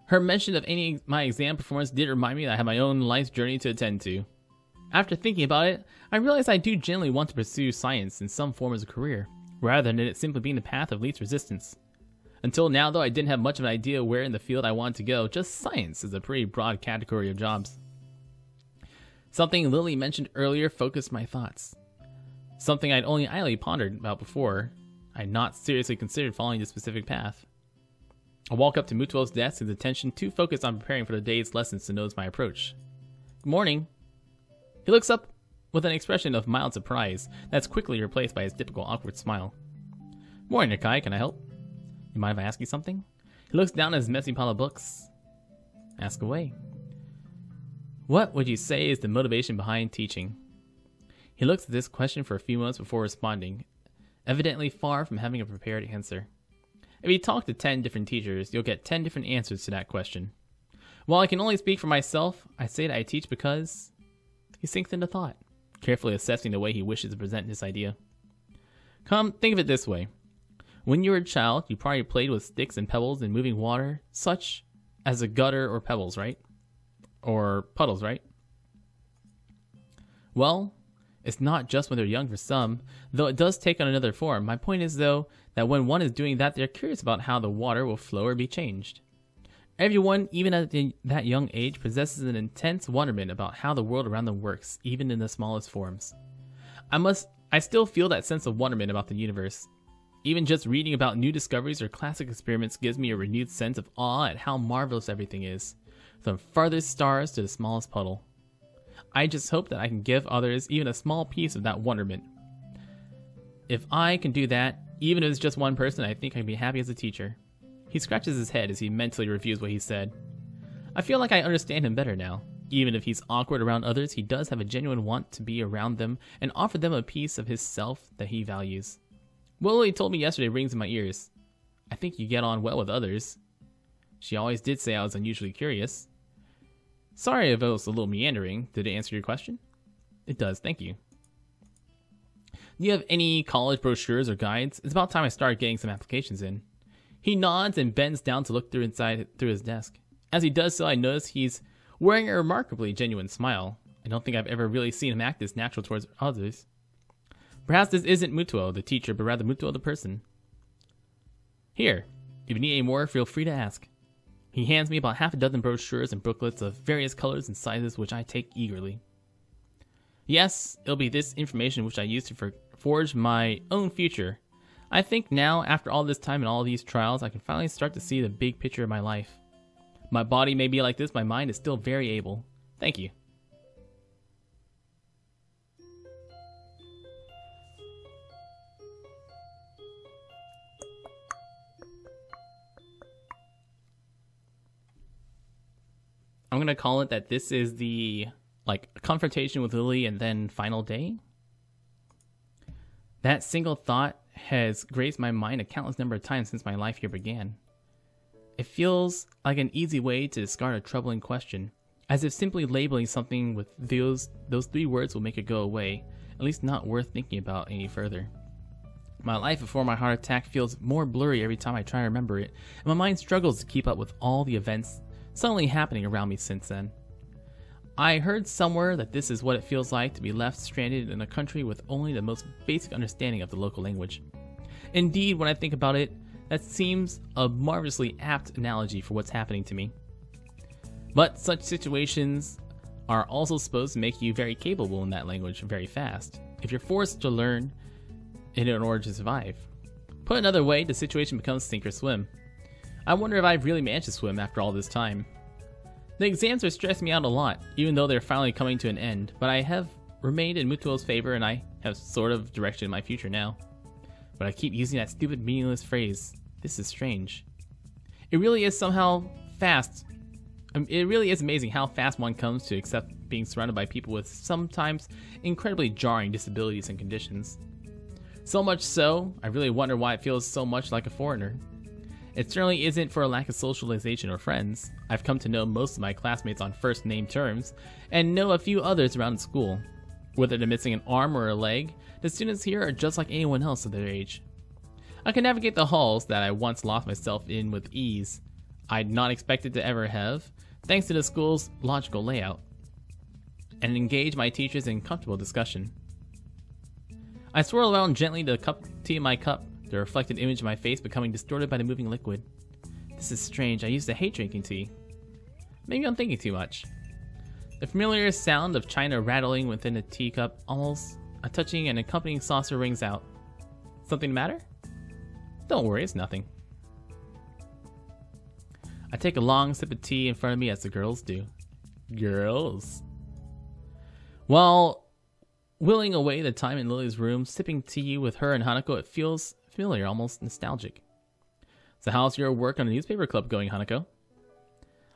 [SPEAKER 1] her mention of my exam performance did remind me that I have my own life's journey to attend to. After thinking about it, I realize I do genuinely want to pursue science in some form as a career, rather than it simply being the path of least resistance. Until now, though, I didn't have much of an idea where in the field I wanted to go. Just science is a pretty broad category of jobs. Something Lily mentioned earlier focused my thoughts. Something I'd only idly pondered about before. I'd not seriously considered following this specific path. I walk up to Mutuo's desk, his attention too focused on preparing for the day's lessons to notice my approach. Good morning. He looks up with an expression of mild surprise that's quickly replaced by his typical awkward smile. Morning, Nakai. Can I help? You mind if I ask you something? He looks down at his messy pile of books. Ask away. What would you say is the motivation behind teaching? He looks at this question for a few moments before responding, evidently far from having a prepared answer. If you talk to 10 different teachers, you'll get 10 different answers to that question. While I can only speak for myself, I say that I teach because he sinks into thought, carefully assessing the way he wishes to present his idea. Come, think of it this way. When you were a child, you probably played with sticks and pebbles in moving water, such as a gutter or pebbles, right? Or puddles, right? Well, it's not just when they're young for some, though it does take on another form. My point is, though, that when one is doing that, they're curious about how the water will flow or be changed. Everyone, even at that young age, possesses an intense wonderment about how the world around them works, even in the smallest forms. I still feel that sense of wonderment about the universe. Even just reading about new discoveries or classic experiments gives me a renewed sense of awe at how marvelous everything is, from farthest stars to the smallest puddle. I just hope that I can give others even a small piece of that wonderment. If I can do that, even if it's just one person, I think I can be happy as a teacher. He scratches his head as he mentally reviews what he said. I feel like I understand him better now. Even if he's awkward around others, he does have a genuine want to be around them and offer them a piece of his self that he values. What Lily told me yesterday rings in my ears. I think you get on well with others. She always did say I was unusually curious. Sorry if it was a little meandering. Did it answer your question? It does, thank you. Do you have any college brochures or guides? It's about time I started getting some applications in. He nods and bends down to look through his desk. As he does so, I notice he's wearing a remarkably genuine smile. I don't think I've ever really seen him act this natural towards others. Perhaps this isn't Mutuo, the teacher, but rather Mutuo, the person. Here, if you need any more, feel free to ask. He hands me about half a dozen brochures and booklets of various colors and sizes, which I take eagerly. Yes, it'll be this information which I use to forge my own future. I think now, after all this time and all these trials, I can finally start to see the big picture of my life. My body may be like this, my mind is still very able. Thank you. I'm going to call it that this is the confrontation with Lily and then final day. That single thought has grazed my mind a countless number of times since my life here began. It feels like an easy way to discard a troubling question, as if simply labeling something with those 3 words will make it go away, at least not worth thinking about any further. My life before my heart attack feels more blurry every time I try to remember it, and my mind struggles to keep up with all the events suddenly happening around me since then. I heard somewhere that this is what it feels like to be left stranded in a country with only the most basic understanding of the local language. Indeed, when I think about it, that seems a marvelously apt analogy for what's happening to me. But such situations are also supposed to make you very capable in that language very fast, if you're forced to learn it in order to survive. Put another way, the situation becomes sink or swim. I wonder if I've really managed to swim after all this time. The exams are stressing me out a lot, even though they're finally coming to an end, but I have remained in Muto's favor and I have sort of direction in my future now. But I keep using that stupid meaningless phrase, this is strange. It really is amazing how fast one comes to accept being surrounded by people with sometimes incredibly jarring disabilities and conditions. So much so, I really wonder why it feels so much like a foreigner. It certainly isn't for a lack of socialization or friends. I've come to know most of my classmates on first name terms, and know a few others around the school. Whether they're missing an arm or a leg, the students here are just like anyone else of their age. I can navigate the halls that I once lost myself in with ease. I'd not expected to ever have, thanks to the school's logical layout, and engage my teachers in comfortable discussion. I swirl around gently the tea in my cup, the reflected image of my face becoming distorted by the moving liquid. This is strange, I used to hate drinking tea. Maybe I'm thinking too much. The familiar sound of china rattling within a teacup, almost a touching and accompanying saucer rings out. Something the matter? Don't worry, it's nothing. I take a long sip of tea in front of me as the girls do. Girls. While willing away the time in Lily's room, sipping tea with her and Hanako, it feels familiar, almost nostalgic. So how's your work on the newspaper club going, Hanako?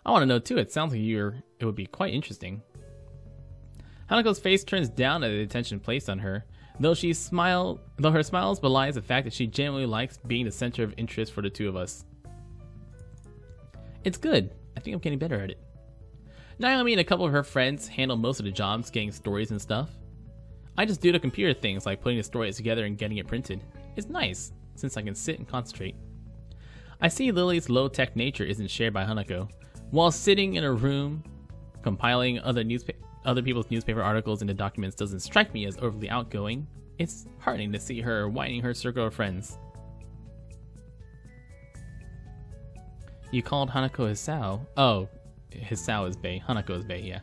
[SPEAKER 1] I want to know too, it sounds like it would be quite interesting. Hanako's face turns down at the attention placed on her, though her smiles belies the fact that she genuinely likes being the center of interest for the two of us. It's good. I think I'm getting better at it. Naomi and a couple of her friends handle most of the jobs, getting stories and stuff. I just do the computer things like putting the stories together and getting it printed. It's nice, since I can sit and concentrate. I see Lily's low-tech nature isn't shared by Hanako. While sitting in a room, compiling other people's newspaper articles into documents doesn't strike me as overly outgoing. It's heartening to see her widening her circle of friends. You called Hanako Hisao? Oh, Hisao is Bae. Hanako is Bae, yeah.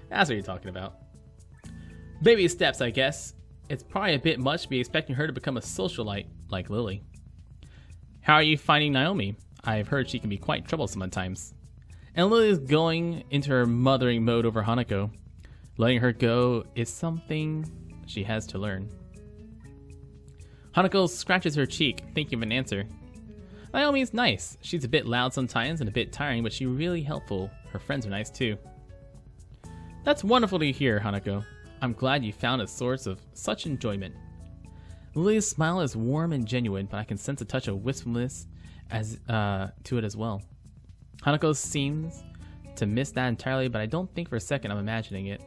[SPEAKER 1] That's what you're talking about. Baby steps, I guess. It's probably a bit much to be expecting her to become a socialite like Lily. How are you finding Naomi? I've heard she can be quite troublesome at times. And Lily is going into her mothering mode over Hanako. Letting her go is something she has to learn. Hanako scratches her cheek, thinking of an answer. Naomi is nice. She's a bit loud sometimes and a bit tiring, but she's really helpful. Her friends are nice too. That's wonderful to hear, Hanako. I'm glad you found a source of such enjoyment. Lily's smile is warm and genuine, but I can sense a touch of wistfulness to it as well. Hanako seems to miss that entirely, but I don't think for a second I'm imagining it.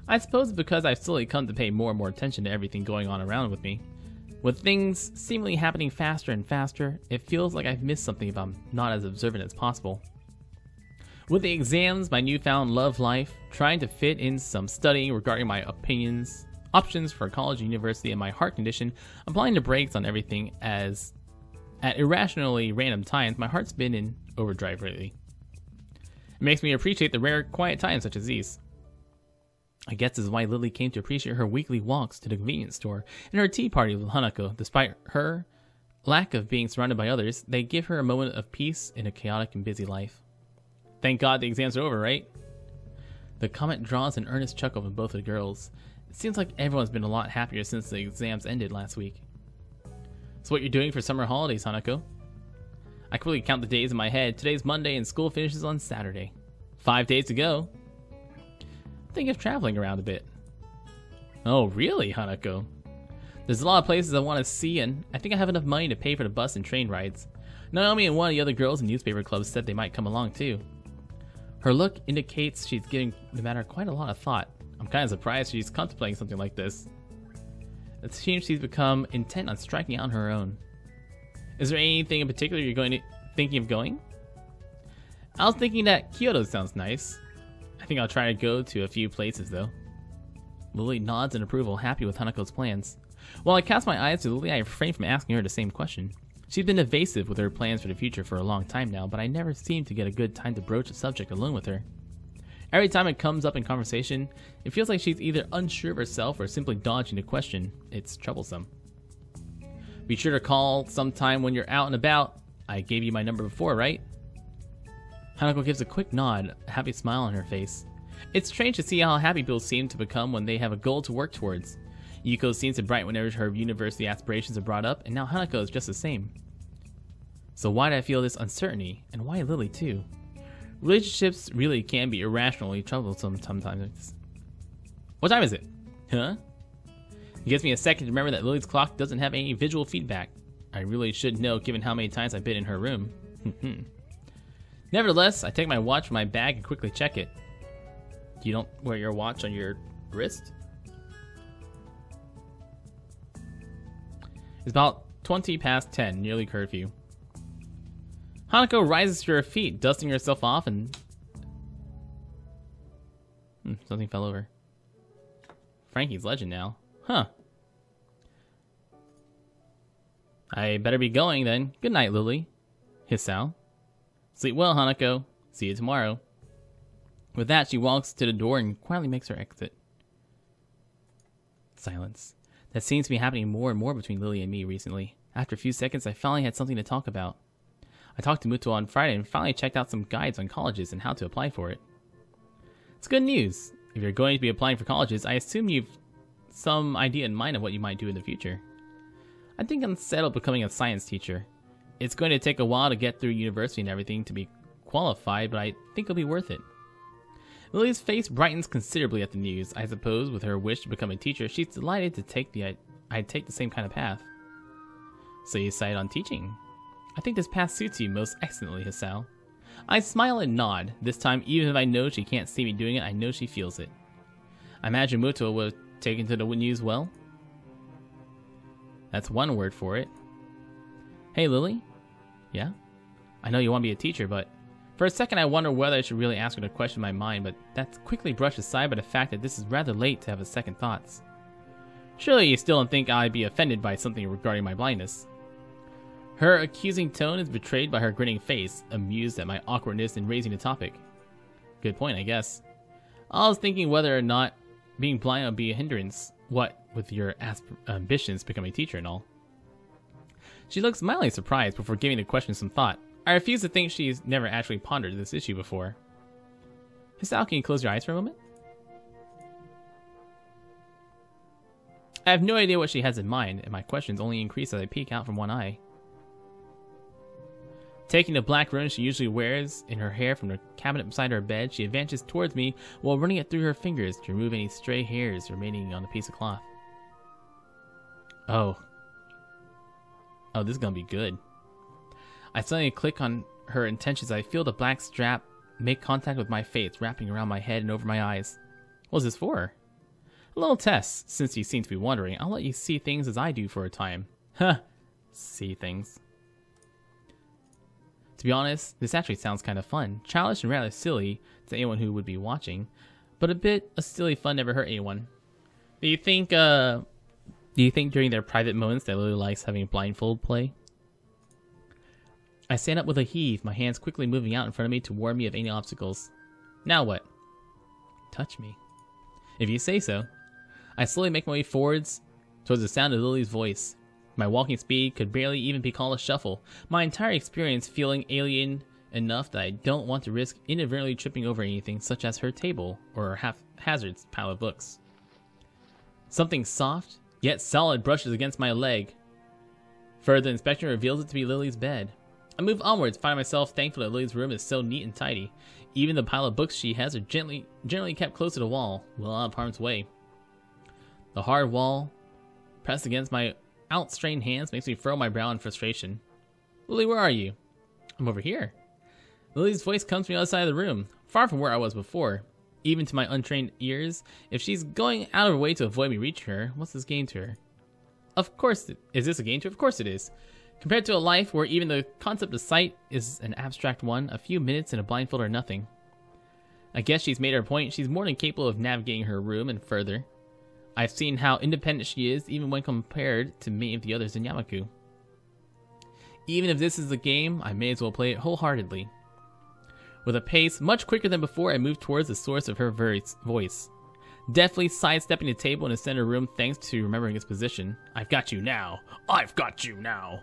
[SPEAKER 1] I suppose it's because I've slowly come to pay more and more attention to everything going on around with me. With things seemingly happening faster and faster, it feels like I've missed something if I'm not as observant as possible. With the exams, my newfound love life, trying to fit in some studying regarding my options for college and university, and my heart condition, I'm applying the brakes on everything as At irrationally random times, my heart's been in overdrive lately. It makes me appreciate the rare, quiet times such as these. I guess this is why Lily came to appreciate her weekly walks to the convenience store and her tea party with Hanako. Despite her lack of being surrounded by others, they give her a moment of peace in a chaotic and busy life. Thank God the exams are over, right? The comment draws an earnest chuckle from both of the girls. It seems like everyone's been a lot happier since the exams ended last week. So what you're doing for summer holidays, Hanako? I quickly count the days in my head. Today's Monday and school finishes on Saturday. 5 days to go. Think of traveling around a bit. Oh, really, Hanako? There's a lot of places I want to see, and I think I have enough money to pay for the bus and train rides. Naomi and one of the other girls in newspaper clubs said they might come along too. Her look indicates she's giving the matter quite a lot of thought. I'm kind of surprised she's contemplating something like this. It seems she's become intent on striking out on her own. Is there anything in particular you're thinking of going? I was thinking that Kyoto sounds nice. I think I'll try to go to a few places though. Lily nods in approval, happy with Hanako's plans. While I cast my eyes to Lily, I refrain from asking her the same question. She's been evasive with her plans for the future for a long time now, but I never seem to get a good time to broach the subject alone with her. Every time it comes up in conversation, it feels like she's either unsure of herself or simply dodging the question. It's troublesome. Be sure to call sometime when you're out and about. I gave you my number before, right? Hanako gives a quick nod, a happy smile on her face. It's strange to see how happy people seem to become when they have a goal to work towards. Yuko seems to brighten whenever her university aspirations are brought up, and now Hanako is just the same. So why do I feel this uncertainty, and why Lily too? Relationships really can be irrationally troublesome sometimes. What time is it? Huh? It gives me a second to remember that Lily's clock doesn't have any visual feedback. I really should know given how many times I've been in her room. Nevertheless, I take my watch from my bag and quickly check it. You don't wear your watch on your wrist? It's about 20 past 10, nearly curfew. Hanako rises to her feet, dusting herself off and... something fell over. Frankie's legend now. Huh. I better be going then. Good night, Lily. Hisao. Sleep well, Hanako. See you tomorrow. With that, she walks to the door and quietly makes her exit. Silence. That seems to be happening more and more between Lily and me recently. After a few seconds, I finally had something to talk about. I talked to Muto on Friday and finally checked out some guides on colleges and how to apply for it. It's good news. If you're going to be applying for colleges, I assume you've some idea in mind of what you might do in the future. I think I'm settled becoming a science teacher. It's going to take a while to get through university and everything to be qualified, but I think it'll be worth it. Lily's face brightens considerably at the news. I suppose with her wish to become a teacher, she's delighted to I'd take the same kind of path. So you decided on teaching. I think this path suits you most excellently, Hisao. I smile and nod. This time, even if I know she can't see me doing it, I know she feels it. I imagine Muto would have taken to the news well. That's one word for it. Hey, Lily? Yeah? I know you want to be a teacher, but... For a second, I wonder whether I should really ask her the question in my mind, but that's quickly brushed aside by the fact that this is rather late to have a second thoughts. Surely you still don't think I'd be offended by something regarding my blindness. Her accusing tone is betrayed by her grinning face, amused at my awkwardness in raising the topic. Good point, I guess. I was thinking whether or not being blind would be a hindrance, what with your ambitions to become a teacher and all. She looks mildly surprised before giving the question some thought. I refuse to think she's never actually pondered this issue before. Hisao, can you close your eyes for a moment? I have no idea what she has in mind, and my questions only increase as I peek out from one eye. Taking the black ribbon she usually wears in her hair from the cabinet beside her bed, she advances towards me while running it through her fingers to remove any stray hairs remaining on the piece of cloth. Oh, this is gonna be good. I suddenly click on her intentions. I feel the black strap make contact with my face, wrapping around my head and over my eyes. What's this for? A little test. Since you seem to be wondering, I'll let you see things as I do for a time. Huh. See things. To be honest, this actually sounds kind of fun. Childish and rather silly to anyone who would be watching, but a bit of silly fun never hurt anyone. Do you think during their private moments that Lily likes having blindfold play? I stand up with a heave, my hands quickly moving out in front of me to warn me of any obstacles. Now what? Touch me. If you say so. I slowly make my way forwards towards the sound of Lily's voice. My walking speed could barely even be called a shuffle, my entire experience feeling alien enough that I don't want to risk inadvertently tripping over anything such as her table or her haphazard pile of books. Something soft, yet solid brushes against my leg. Further inspection reveals it to be Lily's bed. I move onwards, finding myself thankful that Lily's room is so neat and tidy. Even the pile of books she has are generally kept close to the wall, well out of harm's way. The hard wall, pressed against my outstrained hands, makes me furrow my brow in frustration. Lily, where are you? I'm over here. Lily's voice comes from the other side of the room, far from where I was before. Even to my untrained ears, if she's going out of her way to avoid me reaching her, what's this game to her? Of course, is this a game to her? Of course it is. Compared to a life where even the concept of sight is an abstract one, a few minutes in a blindfold are nothing. I guess she's made her point. She's more than capable of navigating her room and further. I've seen how independent she is, even when compared to many of the others in Yamaku. Even if this is a game, I may as well play it wholeheartedly. With a pace much quicker than before, I move towards the source of her voice. Deftly sidestepping the table in the center room thanks to remembering its position. I've got you now. I've got you now.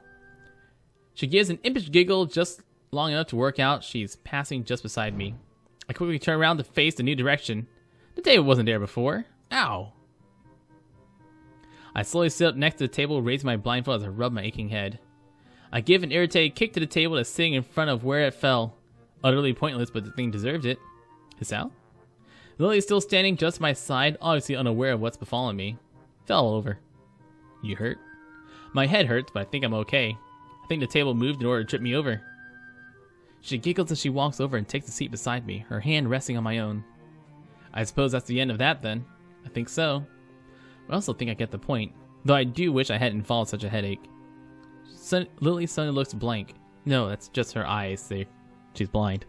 [SPEAKER 1] She gives an impish giggle just long enough to work out she's passing just beside me. I quickly turn around to face the new direction. The table wasn't there before. Ow. I slowly sit up next to the table, raising my blindfold as I rub my aching head. I give an irritated kick to the table that's sitting in front of where it fell. Utterly pointless, but the thing deserved it. Hisao? Lily is still standing just at my side, obviously unaware of what's befallen me. Fell over. You hurt? My head hurts, but I think I'm okay. I think the table moved in order to trip me over. She giggles as she walks over and takes a seat beside me, her hand resting on my own. I suppose that's the end of that then. I think so. I also think I get the point, though I do wish I hadn't fallen such a headache. Lily suddenly looks blank. No, that's just her eyes. She's blind.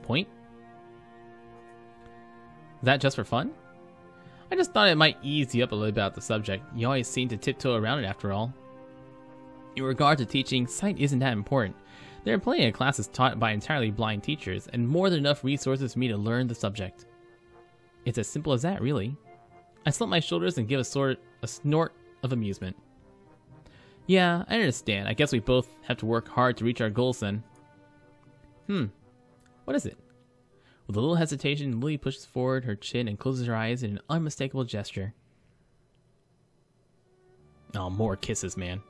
[SPEAKER 1] Point? Is that just for fun? I just thought it might ease you up a little about the subject. You always seem to tiptoe around it after all. In regard to teaching, sight isn't that important. There are plenty of classes taught by entirely blind teachers, and more than enough resources for me to learn the subject. It's as simple as that, really. I slump my shoulders and give a snort of amusement. Yeah, I understand. I guess we both have to work hard to reach our goals then. What is it? With a little hesitation, Lily pushes forward her chin and closes her eyes in an unmistakable gesture. Oh, more kisses, man.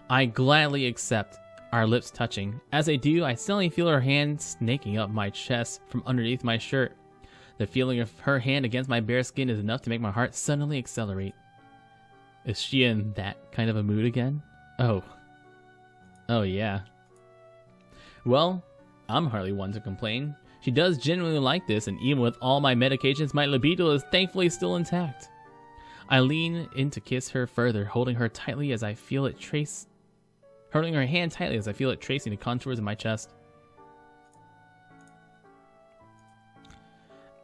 [SPEAKER 1] I gladly accept, our lips touching. As I do, I suddenly feel her hand snaking up my chest from underneath my shirt. The feeling of her hand against my bare skin is enough to make my heart suddenly accelerate. Is she in that kind of a mood again? Oh yeah. Well, I'm hardly one to complain. She does genuinely like this, and even with all my medications, my libido is thankfully still intact. I lean in to kiss her further, holding her tightly as I feel it holding her hand tightly as I feel it tracing the contours of my chest.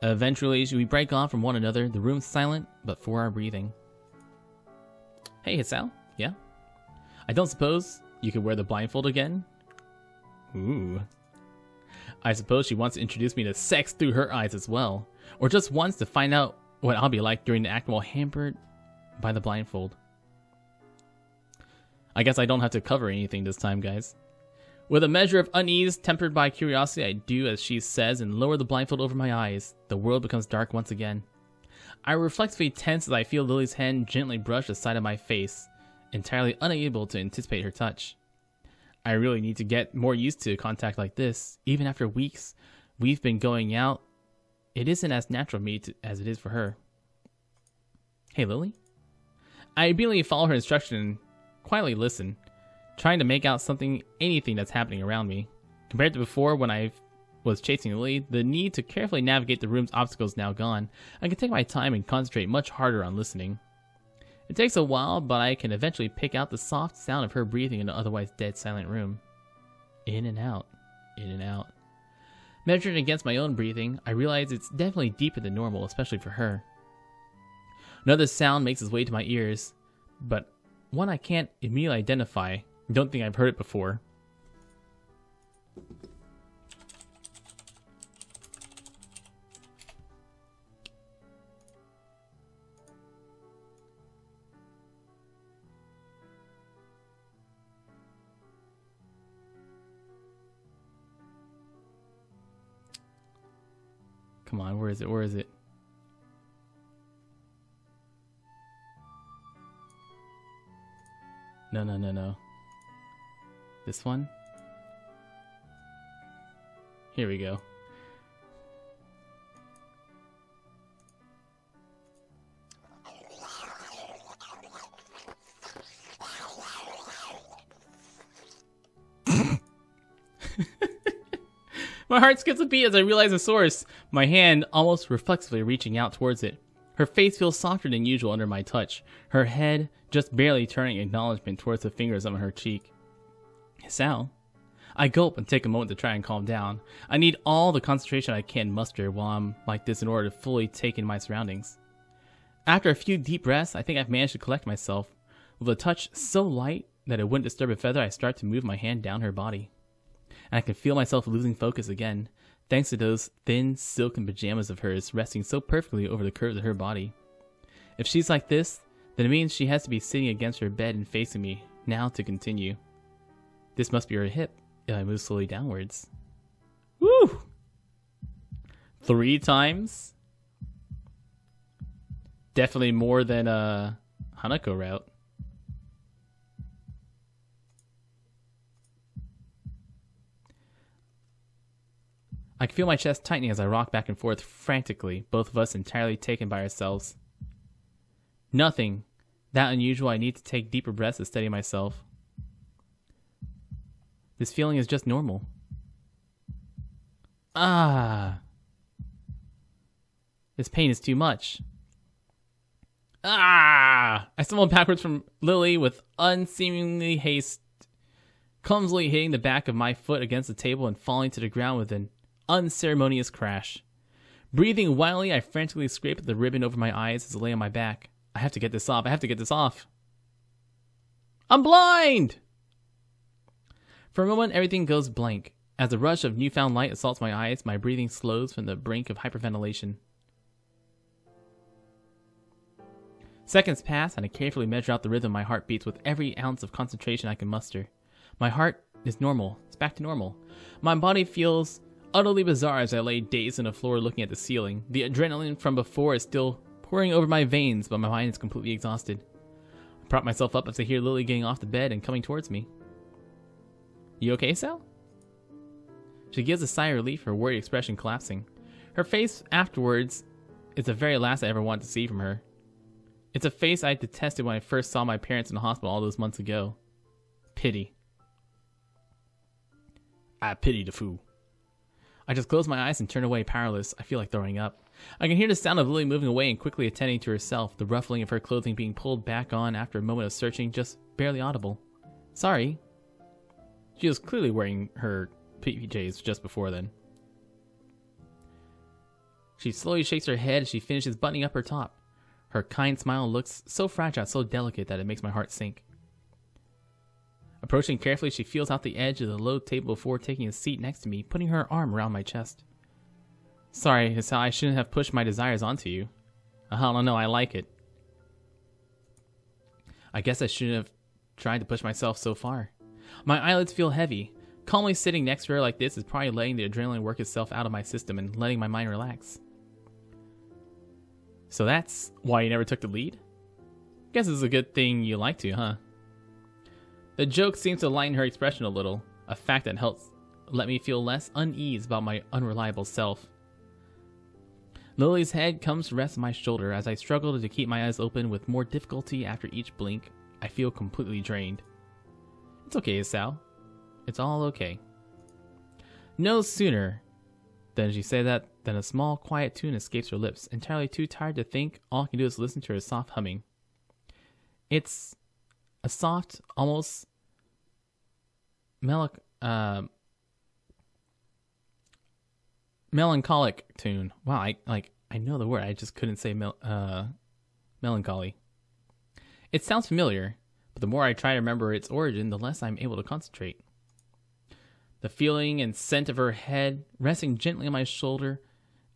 [SPEAKER 1] Eventually, we break off from one another, the room silent, but for our breathing. Hey, Hisao? Yeah? I don't suppose you could wear the blindfold again? Ooh. I suppose she wants to introduce me to sex through her eyes as well. Or just wants to find out what I'll be like during the act while hampered by the blindfold. I guess I don't have to cover anything this time, guys. With a measure of unease tempered by curiosity, I do as she says and lower the blindfold over my eyes. The world becomes dark once again. I reflexively tense as I feel Lily's hand gently brush the side of my face, entirely unable to anticipate her touch. I really need to get more used to contact like this. Even after weeks we've been going out, it isn't as natural for me as it is for her. Hey, Lily? I immediately follow her instruction and quietly listen, trying to make out anything that's happening around me. Compared to before when I was chasing Lily, the need to carefully navigate the room's obstacles is now gone. I can take my time and concentrate much harder on listening. It takes a while, but I can eventually pick out the soft sound of her breathing in an otherwise dead silent room. In and out, in and out. Measuring against my own breathing, I realize it's definitely deeper than normal, especially for her. Another sound makes its way to my ears, but one I can't immediately identify. I don't think I've heard it before. Come on, where is it? Where is it? No, no, no, no. This one? Here we go. My heart skips a beat as I realize the source, my hand almost reflexively reaching out towards it. Her face feels softer than usual under my touch, her head just barely turning acknowledgement towards the fingers on her cheek. Sal. I gulp and take a moment to try and calm down. I need all the concentration I can muster while I'm like this in order to fully take in my surroundings. After a few deep breaths, I think I've managed to collect myself. With a touch so light that it wouldn't disturb a feather, I start to move my hand down her body. And I can feel myself losing focus again, thanks to those thin, silken pajamas of hers resting so perfectly over the curves of her body. If she's like this, then it means she has to be sitting against her bed and facing me, now to continue. This must be her hip, if I move slowly downwards. Woo! 3 times? Definitely more than a Hanako route. I can feel my chest tightening as I rock back and forth frantically, both of us entirely taken by ourselves. Nothing that unusual. I need to take deeper breaths to steady myself. This feeling is just normal. Ah! This pain is too much. Ah! I stumbled backwards from Lily with unseemly haste, clumsily hitting the back of my foot against the table and falling to the ground with an unceremonious crash. Breathing wildly, I frantically scraped the ribbon over my eyes as I lay on my back. I have to get this off. I have to get this off. I'm blind! For a moment, everything goes blank. As a rush of newfound light assaults my eyes, my breathing slows from the brink of hyperventilation. Seconds pass, and I carefully measure out the rhythm my heart beats with every ounce of concentration I can muster. My heart is normal. It's back to normal. My body feels utterly bizarre as I lay dazed on the floor looking at the ceiling. The adrenaline from before is still pouring over my veins, but my mind is completely exhausted. I prop myself up as I hear Lily getting off the bed and coming towards me. You okay, Sal? She gives a sigh of relief, her worried expression collapsing. Her face afterwards is the very last I ever wanted to see from her. It's a face I detested when I first saw my parents in the hospital all those months ago. Pity. I pity the fool. I just close my eyes and turn away powerless. I feel like throwing up. I can hear the sound of Lily moving away and quickly attending to herself, the ruffling of her clothing being pulled back on after a moment of searching, just barely audible. Sorry. She was clearly wearing her PJs just before then. She slowly shakes her head as she finishes buttoning up her top. Her kind smile looks so fragile, so delicate that it makes my heart sink. Approaching carefully, she feels out the edge of the low table before taking a seat next to me, putting her arm around my chest. Sorry, it's how I shouldn't have pushed my desires onto you. I don't know, I like it. I guess I shouldn't have tried to push myself so far. My eyelids feel heavy. Calmly sitting next to her like this is probably letting the adrenaline work itself out of my system and letting my mind relax. So that's why you never took the lead? Guess it's a good thing you like to, huh? The joke seems to lighten her expression a little, a fact that helps let me feel less unease about my unreliable self. Lily's head comes to rest on my shoulder as I struggle to keep my eyes open with more difficulty after each blink. I feel completely drained. It's okay, Sal. It's all okay. No sooner than she said that than a small, quiet tune escapes her lips. Entirely too tired to think, all I can do is listen to her soft humming. It's a soft, almost melancholic tune. Wow, I know the word. I just couldn't say melancholy. It sounds familiar, but the more I try to remember its origin, the less I'm able to concentrate. The feeling and scent of her head resting gently on my shoulder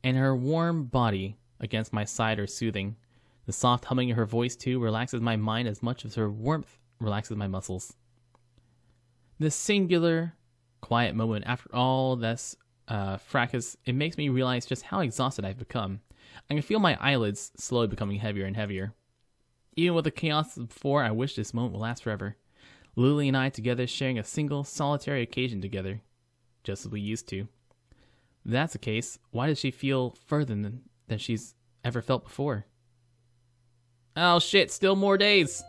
[SPEAKER 1] and her warm body against my side are soothing. The soft humming of her voice, too, relaxes my mind as much as her warmth relaxes my muscles. This singular, quiet moment after all this fracas, it makes me realize just how exhausted I've become. I can feel my eyelids slowly becoming heavier and heavier. Even with the chaos before, I wish this moment will last forever. Lily and I together sharing a single, solitary occasion together. Just as we used to. If that's the case, why does she feel further than she's ever felt before? Oh shit, still more days!